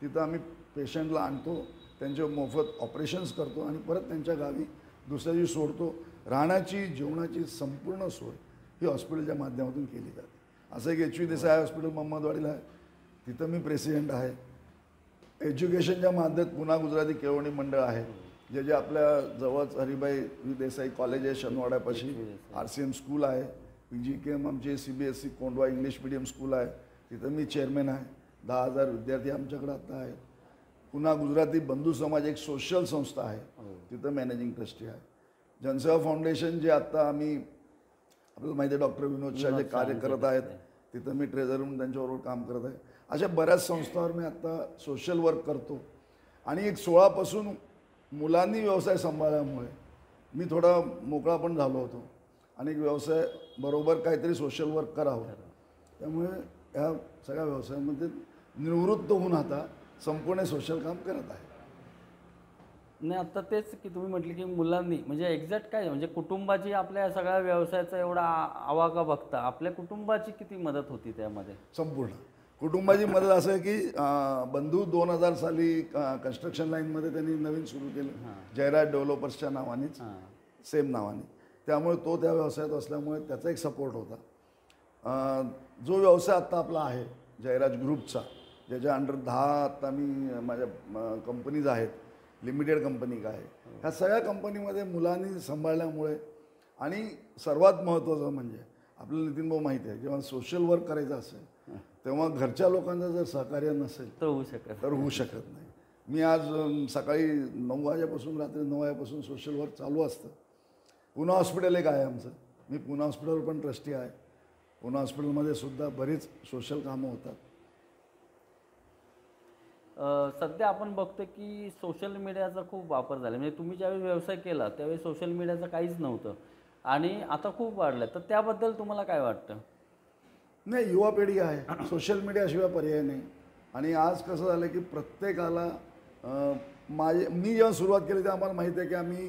तिथं आम्ही पेशंटला आणतो, त्यांचे मोफत ऑपरेशन्स करतो आणि परत त्यांच्या गावी दुसऱ्या दिवशी सोडतो. राहण्याची जेवणाची संपूर्ण सोय ही हॉस्पिटलच्या माध्यमातून केली जाते. असं एक HV देसाई हॉस्पिटल मोहम्मदवाडीला आहे, तिथं मी प्रेसिडेंट आहे. एज्युकेशनच्या माध्यमात पुन्हा गुजराती केळवणी मंडळ आहे, जे आपल्या जवळच हरिभाई देसाई कॉलेज आहे शनवाड्यापाशी, RCM स्कूल आहे, PGKM आमचे CBSE Kondhwa English medium school आहे, तिथं मी चेअरमॅन आहे. 10,000 विद्यार्थी आमच्याकडे आता आहेत. पुन्हा गुजराती बंधू समाज एक सोशल संस्था आहे, तिथं मॅनेजिंग ट्रस्टी आहे. जनसेवा फाउंडेशन जे आत्ता आम्ही आपल्याला माहिती आहे डॉक्टर विनोद शाह जे कार्य करत आहेत, तिथं मी ट्रेझरर म्हणून त्यांच्याबरोबर काम करत आहे. अशा बऱ्याच संस्थांवर मी आत्ता सोशल वर्क करतो. आणि एक 16पासून मुलांनी व्यवसाय सांभाळल्यामुळे मी थोडा मोकळा पण झालो होतो आणि एक व्यवसाय बरोबर काहीतरी सोशल वर्क करावं. त्यामुळे ह्या सगळ्या व्यवसायामध्ये निवृत्त होऊन आता संपूर्ण सोशल काम करत आहे. नाही, आता तेच की तुम्ही म्हटले की मुलांनी म्हणजे एक्झॅक्ट काय म्हणजे कुटुंबाची आपल्या या सगळ्या व्यवसायाचा एवढा आवाका बघता आपल्या कुटुंबाची किती मदत होती त्यामध्ये? संपूर्ण कुटुंबाची मदत असं आहे की बंधू 2000 साली कन्स्ट्रक्शन लाईनमध्ये त्यांनी नवीन सुरू केलं, जयराज डेव्हलपर्सच्या नावानेच, सेम नावाने. त्यामुळे तो त्या व्यवसायात असल्यामुळे त्याचा एक सपोर्ट होता. जो व्यवसाय आत्ता आपला आहे जयराज ग्रुपचा, ज्याच्या अंडर 10 आत्ता मी माझ्या कंपनीज आहेत, लिमिटेड कंपनी काय आहे, ह्या सगळ्या कंपनीमध्ये मुलांनी सांभाळल्यामुळे. आणि सर्वात महत्त्वाचं म्हणजे आपल्याला नितीन भाऊ माहिती आहे, जेव्हा सोशल वर्क करायचं असेल तेव्हा घरच्या लोकांचं जर सहकार्य नसेल तर होऊ शकत नाही. मी आज सकाळी 9 वाजेपासून रात्री 9 वाजेपासून सोशल वर्क चालू असतं. पुणे हॉस्पिटल एक आहे आमचं, मी पुणे हॉस्पिटलवर पण ट्रस्टी आहे. पुणे हॉस्पिटलमध्ये सुद्धा बरीच सोशल कामं होतात. सध्या आपण बघतो की सोशल मीडियाचा खूप वापर झाला. म्हणजे तुम्ही ज्यावेळी व्यवसाय केला त्यावेळी सोशल मीडियाचं काहीच नव्हतं आणि आता खूप वाढलं. तर त्याबद्दल तुम्हाला काय वाटतं? नाही, युवा पिढी आहे, सोशल मीडियाशिवाय पर्याय नाही. आणि आज कसं झालं की प्रत्येकाला मी जेव्हा सुरुवात केली तेव्हा आम्हाला माहिती आहे की आम्ही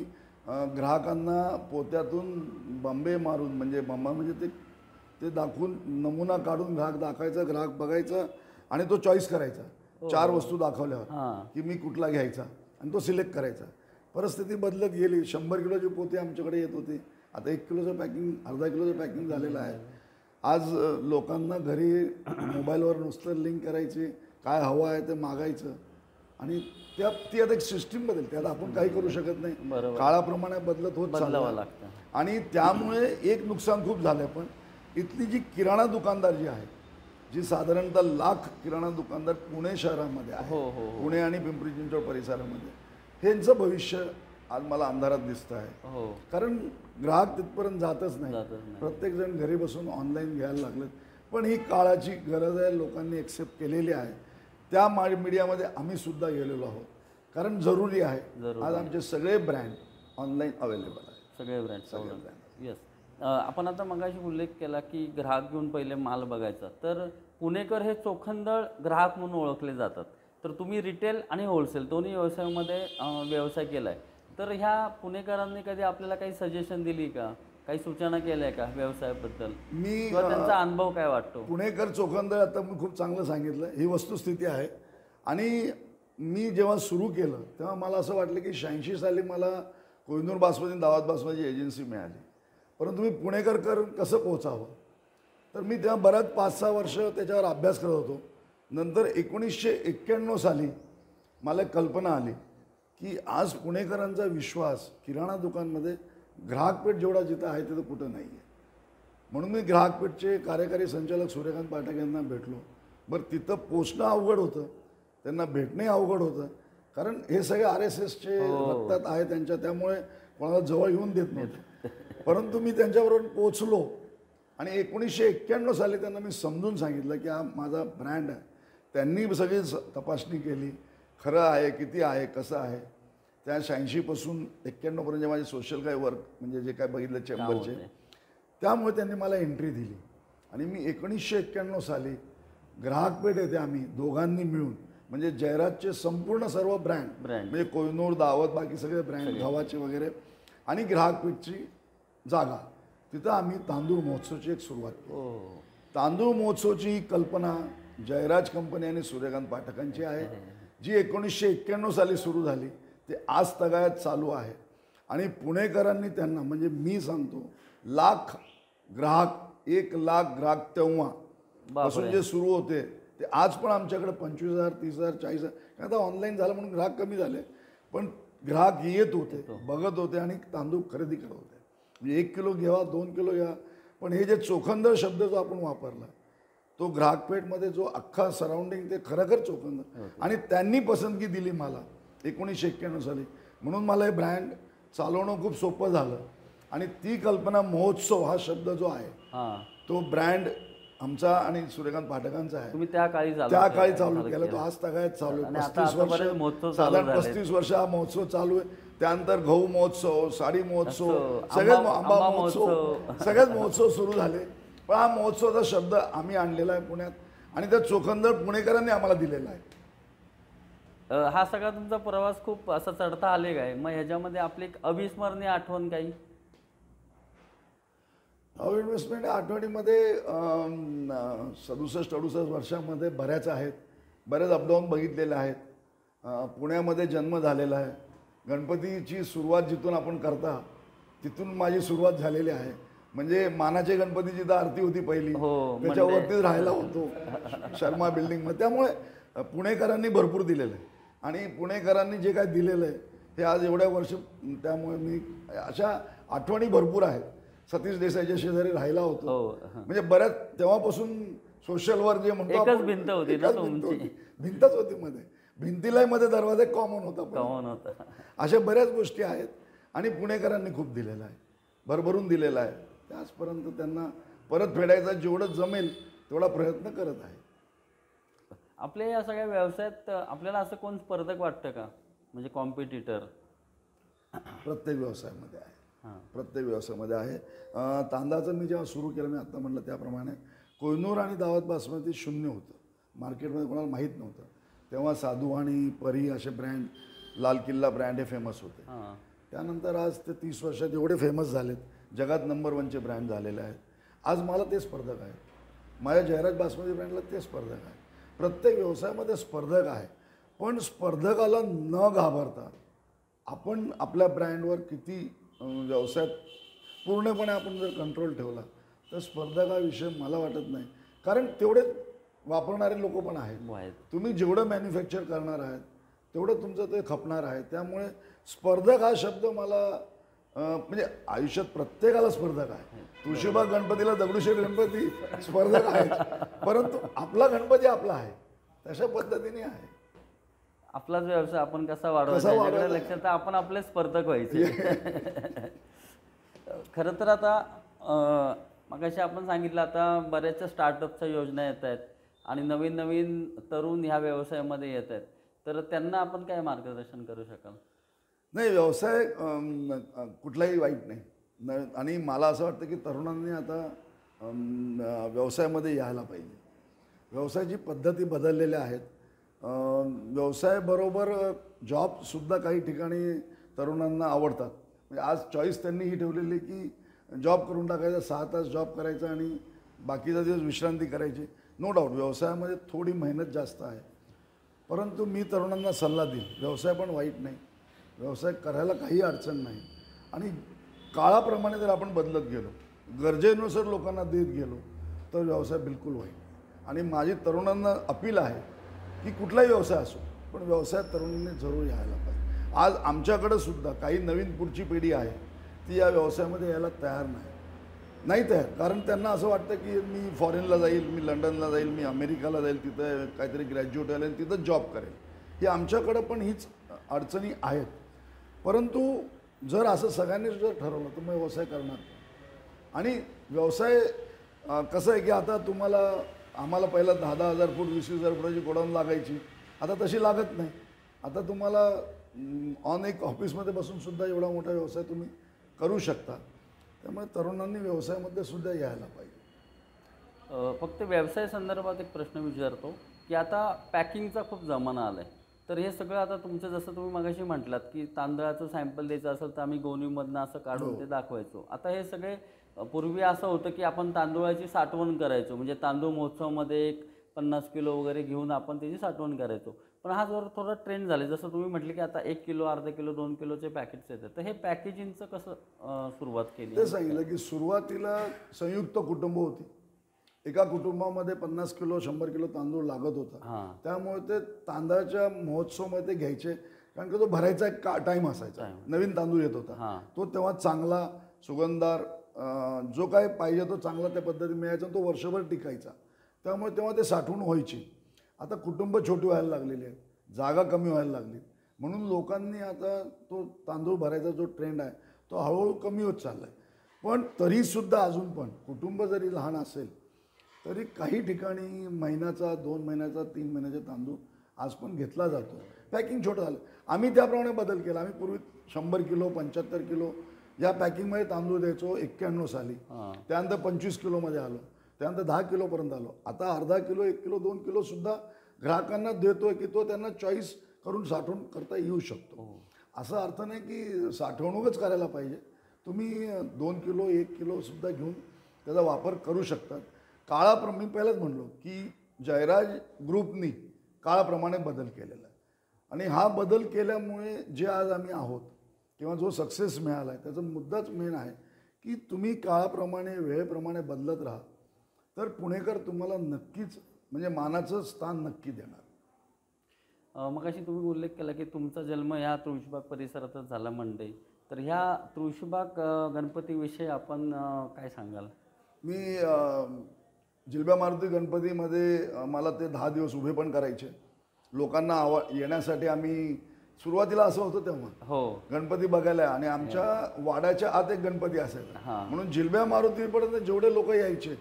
ग्राहकांना पोत्यातून बंबे मारून म्हणजे बंबा म्हणजे ते दाखवून नमुना काढून ग्राहक दाखवायचा, ग्राहक बघायचा आणि तो चॉईस करायचा. 4 वस्तू दाखवल्यावर की मी कुठला घ्यायचा आणि तो सिलेक्ट करायचा. परिस्थिती बदलत गेली. 100 किलोची पोते आमच्याकडे येत होती, आता 1 किलोचं पॅकिंग, अर्धा किलोचं पॅकिंग झालेलं आहे. आज लोकांना घरी मोबाईलवर नुसतं लिंक करायची, काय हवं आहे ते मागायचं आणि ती आता एक सिस्टीम बदलते. आता आपण काही करू शकत नाही, काळाप्रमाणे बदलत होत चाललं लागतं. आणि त्यामुळे एक नुकसान खूप झालं. पण इथली जी किराणा दुकानदार जी आहे, जी साधारणतः लाख किराणा दुकानदार पुणे शहरामध्ये आहे, पुणे आणि पिंपरी चिंचवड परिसरामध्ये, ह्यांचं भविष्य आज मला अंधारात दिसतं आहे. कारण ग्राहक तिथपर्यंत जातच नाही. प्रत्येकजण घरी बसून ऑनलाईन घ्यायला लागलेत. पण ही काळाची गरज आहे, लोकांनी एक्सेप्ट केलेली आहे. त्या मीडियामध्ये आम्ही सुद्धा गेलेलो आहोत, कारण जरुरी आहे. आज आमचे सगळे ब्रँड ऑनलाईन अवेलेबल आहेत, सगळे ब्रँड. येस, आपण आता मगाशी उल्लेख केला की ग्राहक घेऊन पहिले माल बघायचा. तर पुणेकर हे चोखंदळ ग्राहक म्हणून ओळखले जातात. तर तुम्ही रिटेल आणि होलसेल दोन्ही व्यवसायामध्ये व्यवसाय केला आहे. तर ह्या पुणेकरांनी कधी आपल्याला काही सजेशन दिली का, काही सूचना केल्या का व्यवसायाबद्दल, मी किंवा त्यांचा अनुभव काय वाटतो? पुणेकर चोखंदळ आता मी खूप चांगलं सांगितलं, ही वस्तुस्थिती आहे. आणि मी जेव्हा सुरू केलं तेव्हा मला असं वाटलं की 86 साली मला कोहिनूर बासमती दावत बासमती एजन्सी मिळाली, परंतु मी पुणेकर कसं पोहोचावं. तर मी तेव्हा बऱ्याच 5-6 वर्ष त्याच्यावर अभ्यास करत होतो. नंतर 1991 साली मला एक कल्पना आली की आज पुणेकरांचा विश्वास किराणा दुकानमध्ये ग्राहकपेठ जेवढा जिथं आहे तिथं कुठं नाही आहे. म्हणून मी ग्राहकपेठचे कार्यकारी संचालक सूर्यकांत पाठक यांना भेटलो. बरं, तिथं पोचणं अवघड होतं, त्यांना भेटणे अवघड होतं, कारण हे सगळे RSSचे रक्तात आहे त्यांच्या, त्यामुळे कोणाला जवळ येऊन देत नव्हते. परंतु मी त्यांच्याबरोबर पोचलो आणि 1991 साली त्यांना मी समजून सांगितलं की हा माझा ब्रँड आहे. त्यांनी सगळी तपासणी केली, खरं आहे, किती आहे, कसं आहे. त्या 86पासून 91पर्यंत माझे सोशल काय वर्क म्हणजे जे काय बघितलं चेंबरचे, त्यामुळे त्यांनी मला एंट्री दिली. आणि मी 1991 साली ग्राहकपेठ येथे आम्ही दोघांनी मिळून म्हणजे जयराजचे संपूर्ण सर्व ब्रँड म्हणजे कोहिनूर, दावत, बाकी सगळे ब्रँड, गव्हाचे वगैरे, आणि ग्राहकपेठची जागा, तिथं आम्ही तांदूळ महोत्सवची एक सुरुवात केली. तांदूळ महोत्सवची कल्पना जयराज कंपनी आणि सूर्यकांत पाठकांची आहे, जी 1991 साली सुरू झाली, ते आज तगायत चालू आहे. आणि पुणेकरांनी त्यांना म्हणजे मी सांगतो 1 लाख ग्राहक तेव्हा पासून जे सुरू होते ते आज पण आमच्याकडे 25,000, 30,000, 40,000. आता ऑनलाईन झालं म्हणून ग्राहक कमी झाले, पण ग्राहक येत होते, बघत होते आणि तांदूळ खरेदी करत होते. म्हणजे 1 किलो घ्यावा, 2 किलो घ्या. पण हे जे चोखंदळ शब्द जो आपण वापरला, तो ग्राहकपेठमध्ये जो अख्खा सराउंडिंग, ते खरोखर चोखंदळ. आणि त्यांनी पसंतगी दिली मला 1991 साली, म्हणून मला हे ब्रँड चालवणं खूप सोपं झालं. आणि ती कल्पना, महोत्सव हा शब्द जो आहे, तो ब्रँड आमचा आणि सूर्यकांत पाठकांचा आहे. तुम्ही त्या काळी चालू केला, तो आज तगायत चालू आहे. 35 वर्ष, साधारण 35 वर्ष हा महोत्सव चालू आहे. त्यानंतर गहू महोत्सव, साडी महोत्सव, सगळेच आंबा महोत्सव, सगळेच महोत्सव सुरू झाले. पण हा महोत्सवाचा शब्द आम्ही आणलेला आहे पुण्यात, आणि त्या चोखंदळ पुणेकरांनी आम्हाला दिलेला आहे. हा सगळा तुमचा प्रवास खूप असा चढता आलेला आहे. मग ह्याच्यामध्ये आपली एक अविस्मरणीय आठवण काही? इन्व्हेस्टमेंट आठवणीमध्ये 67-68 वर्षामध्ये बऱ्याच आहेत, बऱ्याच अपडाऊन बघितलेले आहेत. पुण्यामध्ये जन्म झालेला आहे. गणपतीची सुरुवात जिथून आपण करता तिथून माझी सुरुवात झालेली आहे. म्हणजे मानाचे गणपतीची तर आरती होती पहिली, त्याच्यावरतीच राहायला होतो शर्मा बिल्डिंगमध्ये. त्यामुळे पुणेकरांनी भरपूर दिलेलं आहे, आणि पुणेकरांनी जे काय दिलेलं आहे हे आज एवढ्या वर्ष, त्यामुळे मी अशा आठवणी भरपूर आहेत. सतीश देसाईच्या शेजारी राहिला होतो, म्हणजे बऱ्याच तेव्हापासून सोशलवर जे म्हणतो एकच भिंत होती ना तुमची, भिंतच होती मध्ये, भिंतीलाही मध्ये दरवाजा कॉमन होता. अशा बऱ्याच गोष्टी आहेत, आणि पुणेकरांनी खूप दिलेलं आहे, भरभरून दिलेलं आहे. त्याचपर्यंत त्यांना परत फेडायचा जेवढं जमेल तेवढा प्रयत्न करत आहे. आपल्या या सगळ्या व्यवसायात आपल्याला असं कोण स्पर्धक वाटतं का, म्हणजे कॉम्पिटिटर? प्रत्येक व्यवसायामध्ये आहे, प्रत्येक व्यवसायामध्ये आहे. तांदळाचं मी जेव्हा सुरू केलं, मी आत्ता म्हटलं त्याप्रमाणे, कोहिनूर आणि दावत बासमती शून्य होतं, मार्केटमध्ये कोणाला माहीत नव्हतं. तेव्हा साधू आणि परी असे ब्रँड, लाल किल्ला ब्रँड हे फेमस होते. त्यानंतर आज ते 30 वर्षात एवढे फेमस झालेत, जगात नंबर 1चे ब्रँड झालेले आहेत. आज मला ते स्पर्धक आहेत, माझ्या जयराज बासमती ब्रँडला ते स्पर्धक आहे. प्रत्येक व्यवसायामध्ये स्पर्धक आहे, पण स्पर्धकाला न घाबरता आपण आपल्या ब्रँडवर किती व्यवसायात पूर्णपणे आपण जर कंट्रोल ठेवला तर स्पर्धकाविषयी मला वाटत नाही, कारण तेवढे वापरणारे लोक पण आहेत. तुम्ही जेवढं मॅन्युफॅक्चर करणार आहात तेवढं तुमचं ते खपणार आहे. त्यामुळे स्पर्धक हा शब्द मला म्हणजे आयुष्यात प्रत्येकाला स्पर्धक आहे. तुळशीबाग गणपतीला दगडूशेठ गणपती स्पर्धक आहेत, परंतु आपला गणपती आपला आहे, तशा पद्धतीने आहे. आपलाच व्यवसाय आपण कसा वाढवायचा लक्षात आपण आपले स्पर्धक व्हायचे. खरं तर आता मगाशी आपण सांगितलं, आता बऱ्याचशा स्टार्टअपच्या योजना येत आहेत आणि नवीन नवीन तरुण ह्या व्यवसायामध्ये येत आहेत, तर त्यांना आपण काय मार्गदर्शन करू शकाल? नाही, व्यवसाय कुठलाही वाईट नाही, आणि मला असं वाटतं की तरुणांनी आता व्यवसायामध्ये यायला पाहिजे. व्यवसायाची पद्धती बदललेल्या आहेत. व्यवसायाबरोबर जॉबसुद्धा काही ठिकाणी तरुणांना आवडतात. म्हणजे आज चॉईस त्यांनी ही ठेवलेली की जॉब करून टाकायचा, 6 तास जॉब करायचा आणि बाकीचा दिवस विश्रांती करायची. नो डाऊट व्यवसायामध्ये थोडी मेहनत जास्त आहे, परंतु मी तरुणांना सल्ला देईल, व्यवसाय पण वाईट नाही, व्यवसाय करायला काही अडचण नाही. आणि काळाप्रमाणे जर आपण बदलत गेलो, गरजेनुसार लोकांना देत गेलो, तर व्यवसाय बिलकुल होईल. आणि माझी तरुणांना अपील आहे की कुठलाही व्यवसाय असो, पण व्यवसायात तरुणांनी जरूर यायला पाहिजे. आज आमच्याकडं सुद्धा काही नवीन पुढची पिढी आहे, ती या व्यवसायामध्ये यायला तयार नाही तयार. कारण त्यांना असं वाटतं की मी फॉरेनला जाईल, मी लंडनला जाईल, मी अमेरिकाला जाईल, तिथं काहीतरी ग्रॅज्युएट आलं आणि तिथं जॉब करेल. ही आमच्याकडं पण हीच अडचणी आहेत. परंतु जर असं सगळ्यांनी जर ठरवलं तर मग व्यवसाय करणार. आणि व्यवसाय कसं आहे की आता आम्हाला पहिला 10,000 फूट 20,000 फुटाची गोडाऊन लागायची, आता तशी लागत नाही. आता तुम्हाला ऑन एक ऑफिसमध्ये बसून सुद्धा एवढा मोठा व्यवसाय तुम्ही करू शकता. त्यामुळे तरुणांनी व्यवसायामध्ये सुद्धा यायला पाहिजे. फक्त व्यवसाय संदर्भात एक प्रश्न विचारतो की आता पॅकिंगचा खूप जमाना आला आहे, तर हे सगळं आता तुमचं जसं तुम्ही मगाशी म्हटलात की तांदळाचं सॅम्पल द्यायचं असेल तर आम्ही गोणीमधनं असं काढून ते दाखवायचो. आता हे सगळे पूर्वी असं होतं की आपण तांदूळाची साठवण करायचो, म्हणजे तांदूळ महोत्सवामध्ये एक 50 किलो वगैरे घेऊन आपण त्याची साठवण करायचो. पण हा जर थोडा ट्रेंड झाला, जसं तुम्ही म्हटले की आता 1 किलो, अर्धा किलो, 2 किलोचे पॅकेट्स येतात, तर हे पॅकेजिंगचं कसं सुरुवात केली? ते सांगितलं की सुरुवातीला संयुक्त कुटुंब होती, एका कुटुंबामध्ये 50 किलो 100 किलो तांदूळ लागत होता. त्यामुळे ते तांदळाच्या महोत्सवामध्ये घ्यायचे, कारण की तो भरायचा एक टाईम असायचा. नवीन तांदूळ येत होता, तो तेव्हा चांगला सुगंधदार जो काय पाहिजे तो चांगला त्या पद्धतीने मिळायचा, तो वर्षभर टिकायचा. त्यामुळे तेव्हा ते साठवून व्हायची. आता कुटुंब छोटी व्हायला लागलेली आहेत, जागा कमी व्हायला लागली, म्हणून लोकांनी आता तो तांदूळ भरायचा जो ट्रेंड आहे तो हळूहळू कमी होत चालला आहे. पण तरीसुद्धा अजून पण कुटुंब जरी लहान असेल तरी काही ठिकाणी महिन्याचा, 2 महिन्याचा, 3 महिन्याचा तांदूळ आज पण घेतला जातो. पॅकिंग छोटं झालं. आम्ही त्याप्रमाणे बदल केला. आम्ही पूर्वी 100 किलो 75 किलो या पॅकिंगमध्ये तांदूळ द्यायचो 91 साली. त्यानंतर 25 किलोमध्ये आलो, त्यानंतर 10 किलोपर्यंत आलो. आता अर्धा किलो, 1 किलो, 2 किलोसुद्धा ग्राहकांना देतोय की तो त्यांना चॉईस करून साठवून करता येऊ शकतो. असा अर्थ नाही की साठवणूकच करायला पाहिजे. तुम्ही 2 किलो 1 किलोसुद्धा घेऊन त्याचा वापर करू शकतात. मी पहिलंच म्हणलो की जयराज ग्रुपनी काळाप्रमाणे बदल केलेला आहे. आणि हा बदल केल्यामुळे जे आज आम्ही आहोत किंवा जो सक्सेस मिळाला आहे त्याचा मुद्दाच मेन आहे की तुम्ही काळाप्रमाणे वेळेप्रमाणे बदलत राहा, तर पुणेकर तुम्हाला नक्कीच म्हणजे मानाचं स्थान नक्की देणार. मगाशी तुम्ही उल्लेख केला की तुमचा जन्म ह्या तुळशीबाग परिसरातच झाला मंडई, तर ह्या तुळशीबाग गणपतीविषयी आपण काय सांगाल? मी जिलब्या मारुती गणपतीमध्ये मला ते 10 दिवस उभे पण करायचे. लोकांना येण्यासाठी आम्ही सुरुवातीला असं होतं तेव्हा गणपती बघायला, आणि आमच्या वाड्याच्या आत एक गणपती असायचा, म्हणून जिलब्या मारुतीपर्यंत जेवढे लोक यायचे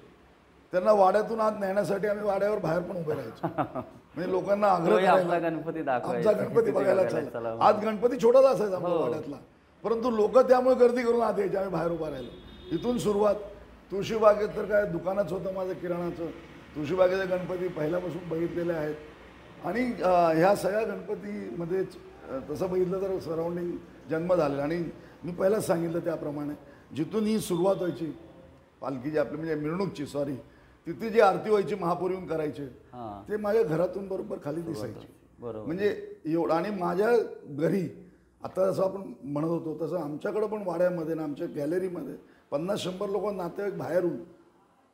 त्यांना वाड्यातून आत नेण्यासाठी आम्ही वाड्यावर बाहेर पण उभे राहायचो. म्हणजे लोकांना आग्रह करायला आमचा गणपती बघायला चला. आत गणपती छोटाच असायचा आमच्या वाड्यातला, परंतु लोक त्यामुळे गर्दी करून आत यायचे, आम्ही बाहेर उभा राहिलो. इथून सुरुवात. तुळशीबागेत तर काय दुकानच होतं माझं किराणाचं. तुळशीबागेचे गणपती पहिल्यापासून बघितलेले आहेत. आणि ह्या सगळ्या गणपतीमध्येच तसं बघितलं तर सराउंडिंग जन्म झालेला. आणि मी पहिलाच सांगितलं त्याप्रमाणे जिथून ही सुरुवात व्हायची पालखीची आपली म्हणजे मिरवणूकची तिथे जी आरती व्हायची महापौर येऊन करायचे ते माझ्या घरातून बरोबर खाली दिसायची. म्हणजे एवढं. आणि माझ्या घरी आता जसं आपण म्हणत होतो तसं आमच्याकडं पण वाड्यामध्ये ना आमच्या गॅलरीमध्ये 50-100 लोक नातेवाईक बाहेरून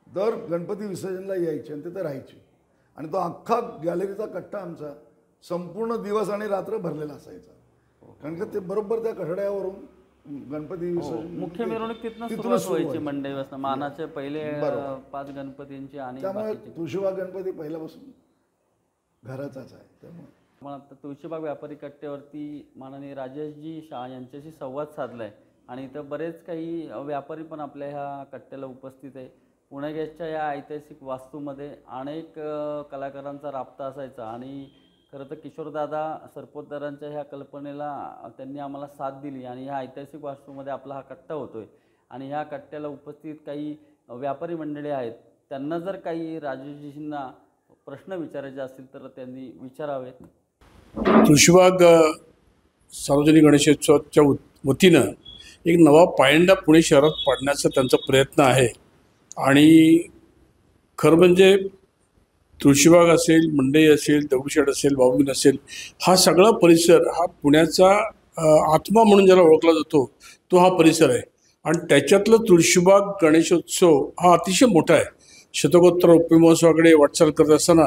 दर गणपती विसर्जनला यायचे आणि तिथे राहायचे. आणि तो अख्खा गॅलरीचा कट्टा आमचा संपूर्ण दिवस आणि रात्र भरलेला असायचा. कारण की ते बरोबर त्या कठड्यावरून गणपती विसर्जन मुख्य मिरवणूक तिथून सुरुवात व्हायची मंडईपासून. मानाचे पहिले 5 गणपतींची. आणि त्यामुळे तुळशीबाग गणपती पहिल्यापासून घराचाच आहे. त्यामुळे मला तुळशीबाग व्यापारी कट्ट्यावरती माननीय राजेशजी शाह यांच्याशी संवाद साधलाय. आणि इथं बरेच काही व्यापारी पण आपल्या ह्या कट्ट्याला उपस्थित आहे. पुणेच्या या ऐतिहासिक वास्तूमध्ये अनेक कलाकारांचा राबता असायचा. आणि खरं तर किशोरदादा सरपोतदारांच्या ह्या कल्पनेला त्यांनी आम्हाला साथ दिली आणि ह्या ऐतिहासिक वास्तूमध्ये आपला हा कट्टा होतो आहे. आणि ह्या कट्ट्याला उपस्थित काही व्यापारी मंडळी आहेत, त्यांना जर काही राजेशजींना प्रश्न विचारायचे असतील तर त्यांनी विचारावेत. तुळशीबाग सार्वजनिक गणेशोत्सवाच्या वतीनं एक नवा पायंडा पुणे शहरात पाडण्याचा त्यांचा प्रयत्न आहे. आणि खरं म्हणजे तुळशीबाग असेल, मंडई असेल, दगडूशेठ असेल, बाबून असेल, हा सगळा परिसर हा पुण्याचा आत्मा म्हणून ज्याला ओळखला जातो तो हा परिसर आहे. आणि त्याच्यातलं तुळशीबाग गणेशोत्सव हा अतिशय मोठा आहे. शतकोत्तर रौप्य महोत्सवाकडे वाटचाल करत असताना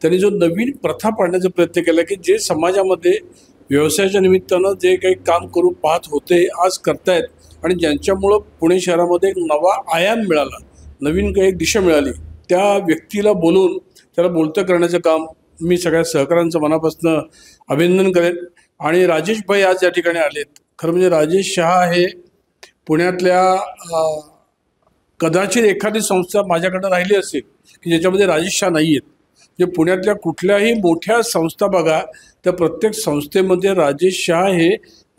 त्यांनी जो नवीन प्रथा पाडण्याचा प्रयत्न केला की जे समाजामध्ये व्यवसायाच्या निमित्तानं जे काही काम करू पाहत होते आज करतायत, आणि ज्यांच्यामुळं पुणे शहरामध्ये एक नवा आयाम मिळाला, नवीन काही एक दिशा मिळाली, त्या व्यक्तीला बोलून त्याला बोलतं करण्याचं काम मी सगळ्या सहकाऱ्यांचं मनापासून अभिनंदन करेन. आणि राजेश भाई आज या ठिकाणी आलेत. खरं म्हणजे राजेश शहा हे पुण्यातल्या कदाचित एखादी संस्था माझ्याकडे राहिली असेल की ज्याच्यामध्ये राजेश शहा नाही आहेत. जे पुण्यातल्या कुठल्याही मोठ्या संस्था बघा त्या प्रत्येक संस्थेमध्ये राजेश शहा हे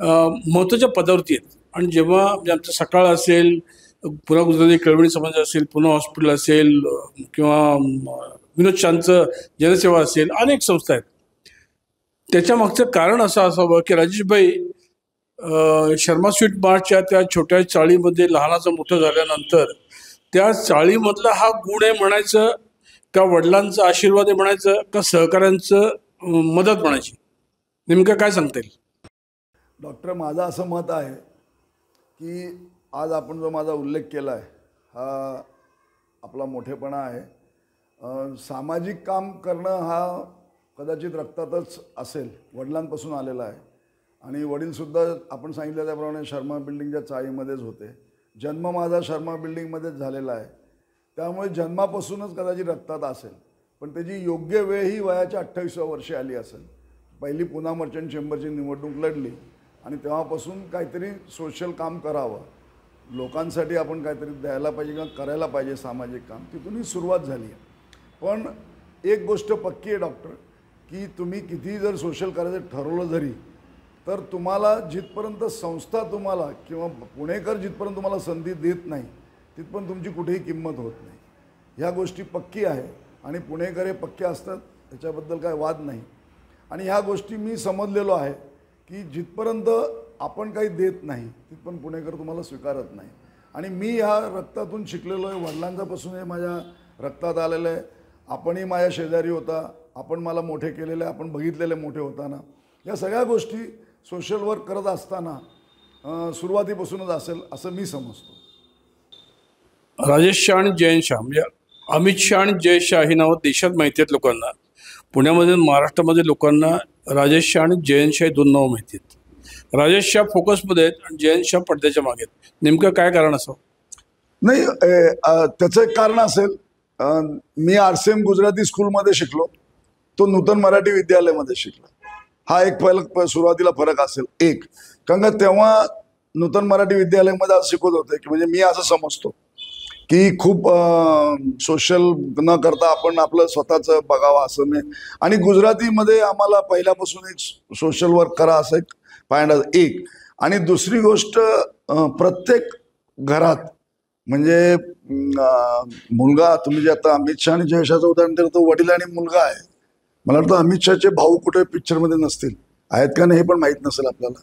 महत्त्वाच्या पदावरती आहेत. आणि जेव्हा म्हणजे आमचं सकाळ असेल, पुन्हा गुजराती कळवणी समाज असेल, पुन्हा हॉस्पिटल असेल, किंवा विनोद शांतचं जनसेवा असेल, अनेक संस्था आहेत. त्याच्या मागचं कारण असं असावं की राजेशभाई शर्मा स्वीट मार्टच्या त्या छोट्या चाळीमध्ये लहानाचं मोठं झाल्यानंतर त्या चाळीमधला हा गुण आहे म्हणायचं का वडिलांचा आशीर्वाद आहे म्हणायचं का सहकाऱ्यांचं मदत म्हणायची, नेमकं काय सांगता येईल? डॉक्टर, माझं असं मत आहे की आज आपण जो माझा उल्लेख केला आहे हा आपला मोठेपणा आहे. सामाजिक काम करणं हा कदाचित रक्तातच असेल, वडिलांपासून आलेला आहे. आणि वडीलसुद्धा आपण सांगितलं त्याप्रमाणे शर्मा बिल्डिंगच्या चाळीमध्येच होते. जन्म माझा शर्मा बिल्डिंगमध्येच झालेला आहे, त्यामुळे जन्मापासूनच कदाचित रक्तात असेल. पण त्याची योग्य वेळ ही वयाच्या 28व्या वर्षी आली असेल. पहिली पुणा मर्चंट चेंबरची निवडणूक लढली आणि तेव्हापासून काहीतरी सोशल काम करावं, लोकांसाठी आपण काहीतरी द्यायला पाहिजे किंवा करायला पाहिजे सामाजिक काम, तिथूनही सुरुवात झाली आहे. पण एक गोष्ट पक्की आहे डॉक्टर, की तुम्ही कितीही जर सोशल करायचं ठरवलं जरी तर तुम्हाला जिथपर्यंत संस्था तुम्हाला किंवा पुणेकर जिथपर्यंत तुम्हाला संधी देत नाही तिथपर्यंत तुमची कुठेही किंमत होत नाही. ह्या गोष्टी पक्की आहे आणि पुणेकर हे पक्के असतात, त्याच्याबद्दल काय वाद नाही. आणि ह्या गोष्टी मी समजलेलो आहे की जिथपर्यंत आपण काही देत नाही तिथपर्यंत पुणेकर तुम्हाला स्वीकारत नाही. आणि मी ह्या रक्तातून शिकलेलो आहे, वडिलांच्यापासून हे माझ्या रक्तात आलेलं आहे. आपणही माझ्या शेजारी होता, आपण मला मोठे केलेले, आपण बघितलेले मोठे होताना. या सगळ्या गोष्टी सोशल वर्क करत असताना सुरुवातीपासूनच असेल असं मी समजतो. राजेश शहा आणि जयंत शहा म्हणजे अमित शहा आणि जय शहा ही नावं देशात माहिती आहेत लोकांना. पुण्यामध्ये महाराष्ट्रामध्ये लोकांना राजेश शहा आणि जयंत शहा ही दोन नावं माहिती आहेत. राजेश शहा फोकसमध्ये आहेत आणि जयंत शहा पडद्याच्या मागे आहेत. नेमकं काय कारण असावं? नाही, त्याचं एक कारण असेल. मी RCM गुजराती स्कूलमध्ये शिकलो, तो नूतन मराठी विद्यालयामध्ये शिकला. हा एक सुरुवातीला फरक असेल एक, कारण का तेव्हा नूतन मराठी विद्यालयामध्ये असं शिकवत होते की म्हणजे मी असं समजतो की खूप सोशल न करता आपण आपलं स्वतःचं बघावं असं नाही. आणि गुजरातीमध्ये आम्हाला पहिल्यापासून एक सोशल वर्क करा असं एक पायंडा एक. आणि दुसरी गोष्ट, प्रत्येक घरात म्हणजे मुलगा, तुम्ही जे आता अमित शहा आणि जयशाचं उदाहरण दिलं तर वडील आणि मुलगा आहे. मला वाटतं अमित शहाचे भाऊ कुठे पिक्चरमध्ये नसतील, आहेत का नाही हे पण माहीत नसेल आपल्याला.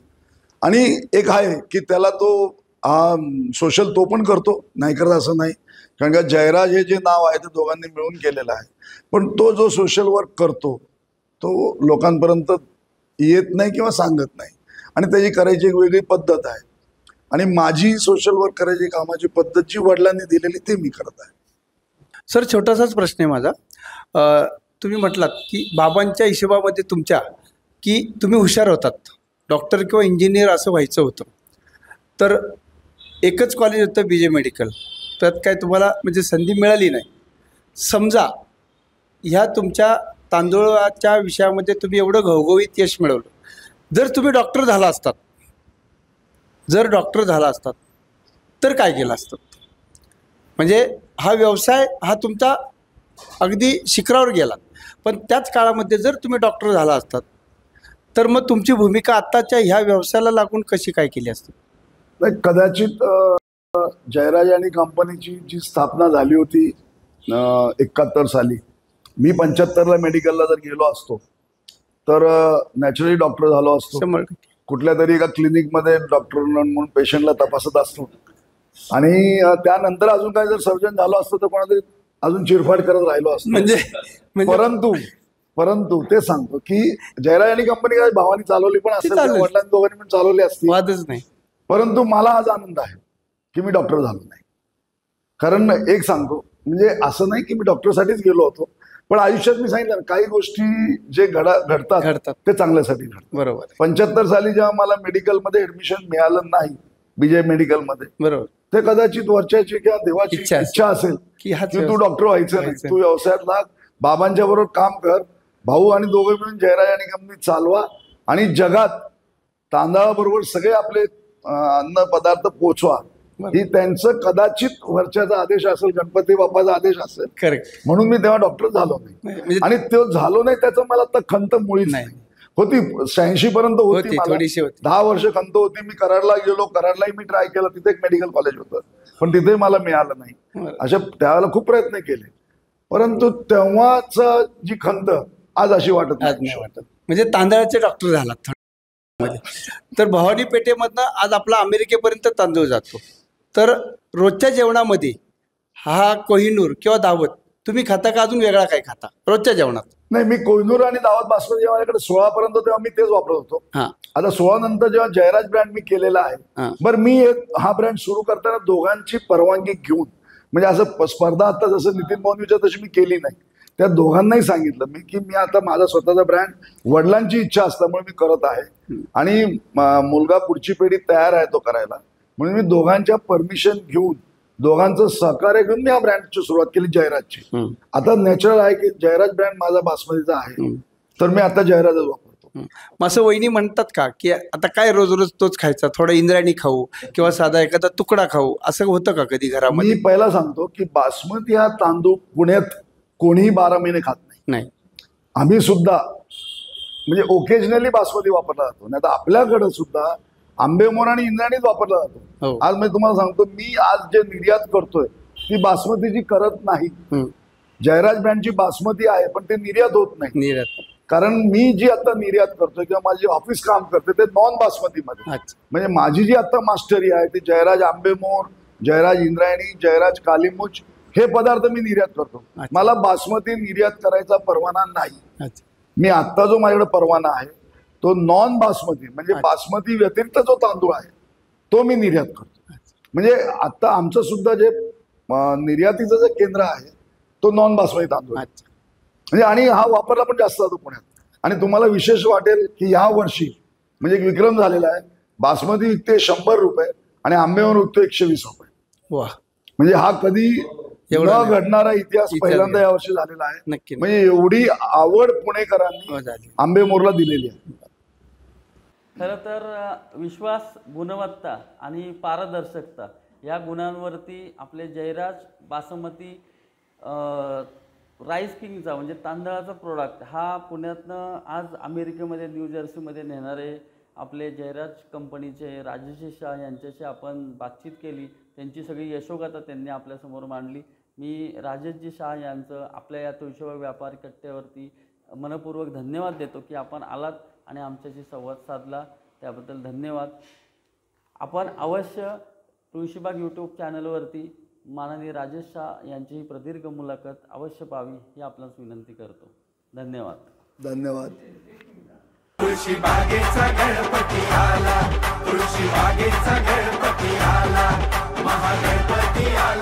आणि एक आहे की त्याला तो हा सोशल तो पण करतो, नाही करत असं नाही, कारण का जयराज हे जे नाव आहे ते दोघांनी मिळून केलेलं आहे. पण तो जो सोशल वर्क करतो तो लोकांपर्यंत येत नाही किंवा सांगत नाही, आणि त्याची करायची एक वेगळी पद्धत आहे. आणि माझी सोशल वर्क करायची कामाची पद्धत जी वडिलांनी दिलेली ते मी करत आहे. सर, छोटासाच प्रश्न आहे माझा. तुम्ही म्हटलात की बाबांच्या हिशोबामध्ये तुमच्या की तुम्ही हुशार होतात, डॉक्टर किंवा इंजिनियर असं व्हायचं होतं. तर एकच कॉलेज होतं BJ मेडिकल, त्यात काय तुम्हाला म्हणजे संधी मिळाली नाही. समजा ह्या तुमच्या तांदूळाच्या विषयामध्ये तुम्ही एवढं घवघवीत यश मिळवलं, जर तुम्ही डॉक्टर झाला असतात तर काय केलं असतं? म्हणजे हा व्यवसाय हा तुमचा अगदी शिखरावर गेला, पण त्याच काळामध्ये जर तुम्ही डॉक्टर झाला असतात तर मग तुमची भूमिका आत्ताच्या ह्या व्यवसायाला लागून कशी काय केली असते? नाही, कदाचित जयराज आणि कंपनीची जी स्थापना झाली होती 71 साली, मी 75ला मेडिकलला जर गेलो असतो तर नॅचरली डॉक्टर झालो असतो. 100%. कुठल्या तरी एका क्लिनिकमध्ये डॉक्टर म्हणून पेशंटला तपासत असतो आणि त्यानंतर अजून काय जर सर्जन झालो असतो तर कोणातरी अजून चिरफाड करत राहिलो असतो. म्हणजे परंतु ते सांगतो की जयराज आणि कंपनी काय भावानी चालवली पण असेल, चालवली. वडिलांनी दोघांनी पण चालवली असती, वादच नाही. परंतु मला आज आनंद आहे की मी डॉक्टर झालो नाही. कारण एक सांगतो, म्हणजे असं नाही की मी डॉक्टरसाठीच गेलो होतो, पण आयुष्यात मी सांगितलं काही गोष्टी जे घडतात ते चांगल्यासाठी घडतात. बरोबर. 75 साली जेव्हा मला मेडिकलमध्ये ऍडमिशन मिळालं नाही विजय मेडिकलमध्ये, बरोबर. ते कदाचित वरच्याची किंवा देवाची इच्छा असेल की की तू डॉक्टर व्हायचं नाही, तू व्यवसायात लाग, बाबांच्या बरोबर काम कर, भाऊ आणि दोघे मिळून जयराज आणि कंपनी चालवा आणि जगात तांदळाबरोबर सगळे आपले अन्न पदार्थ पोचवा. ही त्यांचं कदाचित वरच्याचा आदेश असेल, गणपती बाप्पाचा आदेश असेल. करेक्ट. म्हणून मी तेव्हा डॉक्टर झालो नाही. आणि तो झालो नाही त्याचं मला आता खंत मुळीच नाही होती. 86 पर्यंत होती, 10 वर्ष खंत होती. मी कराडला गेलो, कराडलाही मी ट्राय केलं, तिथे एक मेडिकल कॉलेज होतं पण तिथे मला मिळालं नाही. अशा त्यावेळेला खूप प्रयत्न केले, परंतु तेव्हाच जी खंत आज अशी वाटत नाही. म्हणजे तांदळाचे डॉक्टर झालात. तर भवानी पेठेमधनं आज आपला अमेरिकेपर्यंत तांदूळ जातो. तर रोजच्या जेवणामध्ये हा कोहिनूर किंवा दावत तुम्ही खाता का अजून वेगळा काय खाता रोजच्या जेवणात? नाही, मी कोहिनूर आणि दावत बासमती जेव्हा माझ्याकडे 16 पर्यंत तेव्हा मी तेच वापरत होतो. आता 16 नंतर जेव्हा जयराज ब्रँड मी केलेला आहे, बरं मी हा ब्रँड सुरू करताना दोघांची परवानगी घेऊन, म्हणजे असं स्पर्धा आता जसं नितीन भाऊंच्या तशी मी केली नाही. त्या दोघांनाही सांगितलं मी की मी आता माझा स्वतःचा ब्रँड, वडिलांची इच्छा असल्यामुळे मी करत आहे आणि मुलगा पुढची पिढी तयार आहे तो करायला, म्हणून मी दोघांच्या परमिशन घेऊन, दोघांचं सहकार्य घेऊन मी या ब्रँडची सुरुवात केली, जयराजची. आता नॅचरल आहे की जयराज ब्रँड माझा बासमतीचा आहे, तर मी आता जयराजच वापरतो. असं वहिनी म्हणतात का की आता काय रोज रोज तोच खायचा, थोडा इंद्रायणी खाऊ किंवा साधा एखादा तुकडा खाऊ, असं होतं का कधी घरामध्ये? मी पहिला सांगतो की बासमती हा तांदूळ पुण्यात कोणीही 12 महिने खात नाही. आम्ही सुद्धा म्हणजे ओकेजनली बासमती वापरला जातो, नाही तर आपल्याकडे सुद्धा आंबेमोर आणि इंद्रायणीच वापरला जातो. आज मी तुम्हाला सांगतो, मी आज जे निर्यात करतोय ती बासमतीची करत नाही. जयराज ब्रँडची बासमती आहे पण ते निर्यात होत नाही. कारण मी जी आता निर्यात करतोय किंवा माझी ऑफिस काम करते ते नॉन बासमतीमध्ये, म्हणजे माझी जी आता मास्टरी आहे ती जयराज आंबेमोर, जयराज इंद्रायणी, जयराज कालीमुच हे पदार्थ मी निर्यात करतो. मला बासमती निर्यात करायचा परवाना नाही. मी आता जो माझ्याकडे परवाना आहे तो नॉन बासमती, म्हणजे बासमती व्यतिरिक्त जो तांदूळ आहे तो मी निर्यात करतो. म्हणजे आता आमचं सुद्धा जे निर्यातीचं जे केंद्र आहे तो नॉन बासमती तांदूळ आहे. म्हणजे आणि हा वापरला पण जास्त जातो पुण्यात. आणि तुम्हाला विशेष वाटेल की या वर्षी म्हणजे एक विक्रम झालेला आहे, बासमती विकते 100 रुपये आणि आंबेवर विकतो 120 रुपये. म्हणजे हा कधी न घडणारा इतिहास पहिल्यांदा यावर्षी झालेला आहे. म्हणजे एवढी आवड पुणेकरांनी आंबेमोरला दिलेली आहे. खरं तर विश्वास, गुणवत्ता आणि पारदर्शकता या गुणांवरती आपले जयराज बासमती राईस किंगचा म्हणजे तांदळाचा प्रोडक्ट हा पुण्यातनं आज अमेरिकेमध्ये न्यू जर्सीमध्ये नेणारे आपले जयराज कंपनीचे राजेश शाह यांच्याशी आपण बातचीत केली. त्यांची सगळी यशोगाथा त्यांनी आपल्यासमोर मांडली. मी राजेशजी शाह यांचं आपल्या या तुळशीबाग व्यापारी कट्ट्यावरती मनपूर्वक धन्यवाद देतो की आपण आलात आणि आमच्याशी संवाद साधला, त्याबद्दल धन्यवाद. आपण अवश्य तुळशीबाग यूट्यूब चॅनलवरती माननीय राजेश शाह यांची ही प्रदीर्घ मुलाखत अवश्य पाहावी ही आपल्यास विनंती करतो. धन्यवाद. धन्यवाद. तुळशी बागेचा गणपती आला, तुळशी बागेचा गणपती आला, महागणपती आला.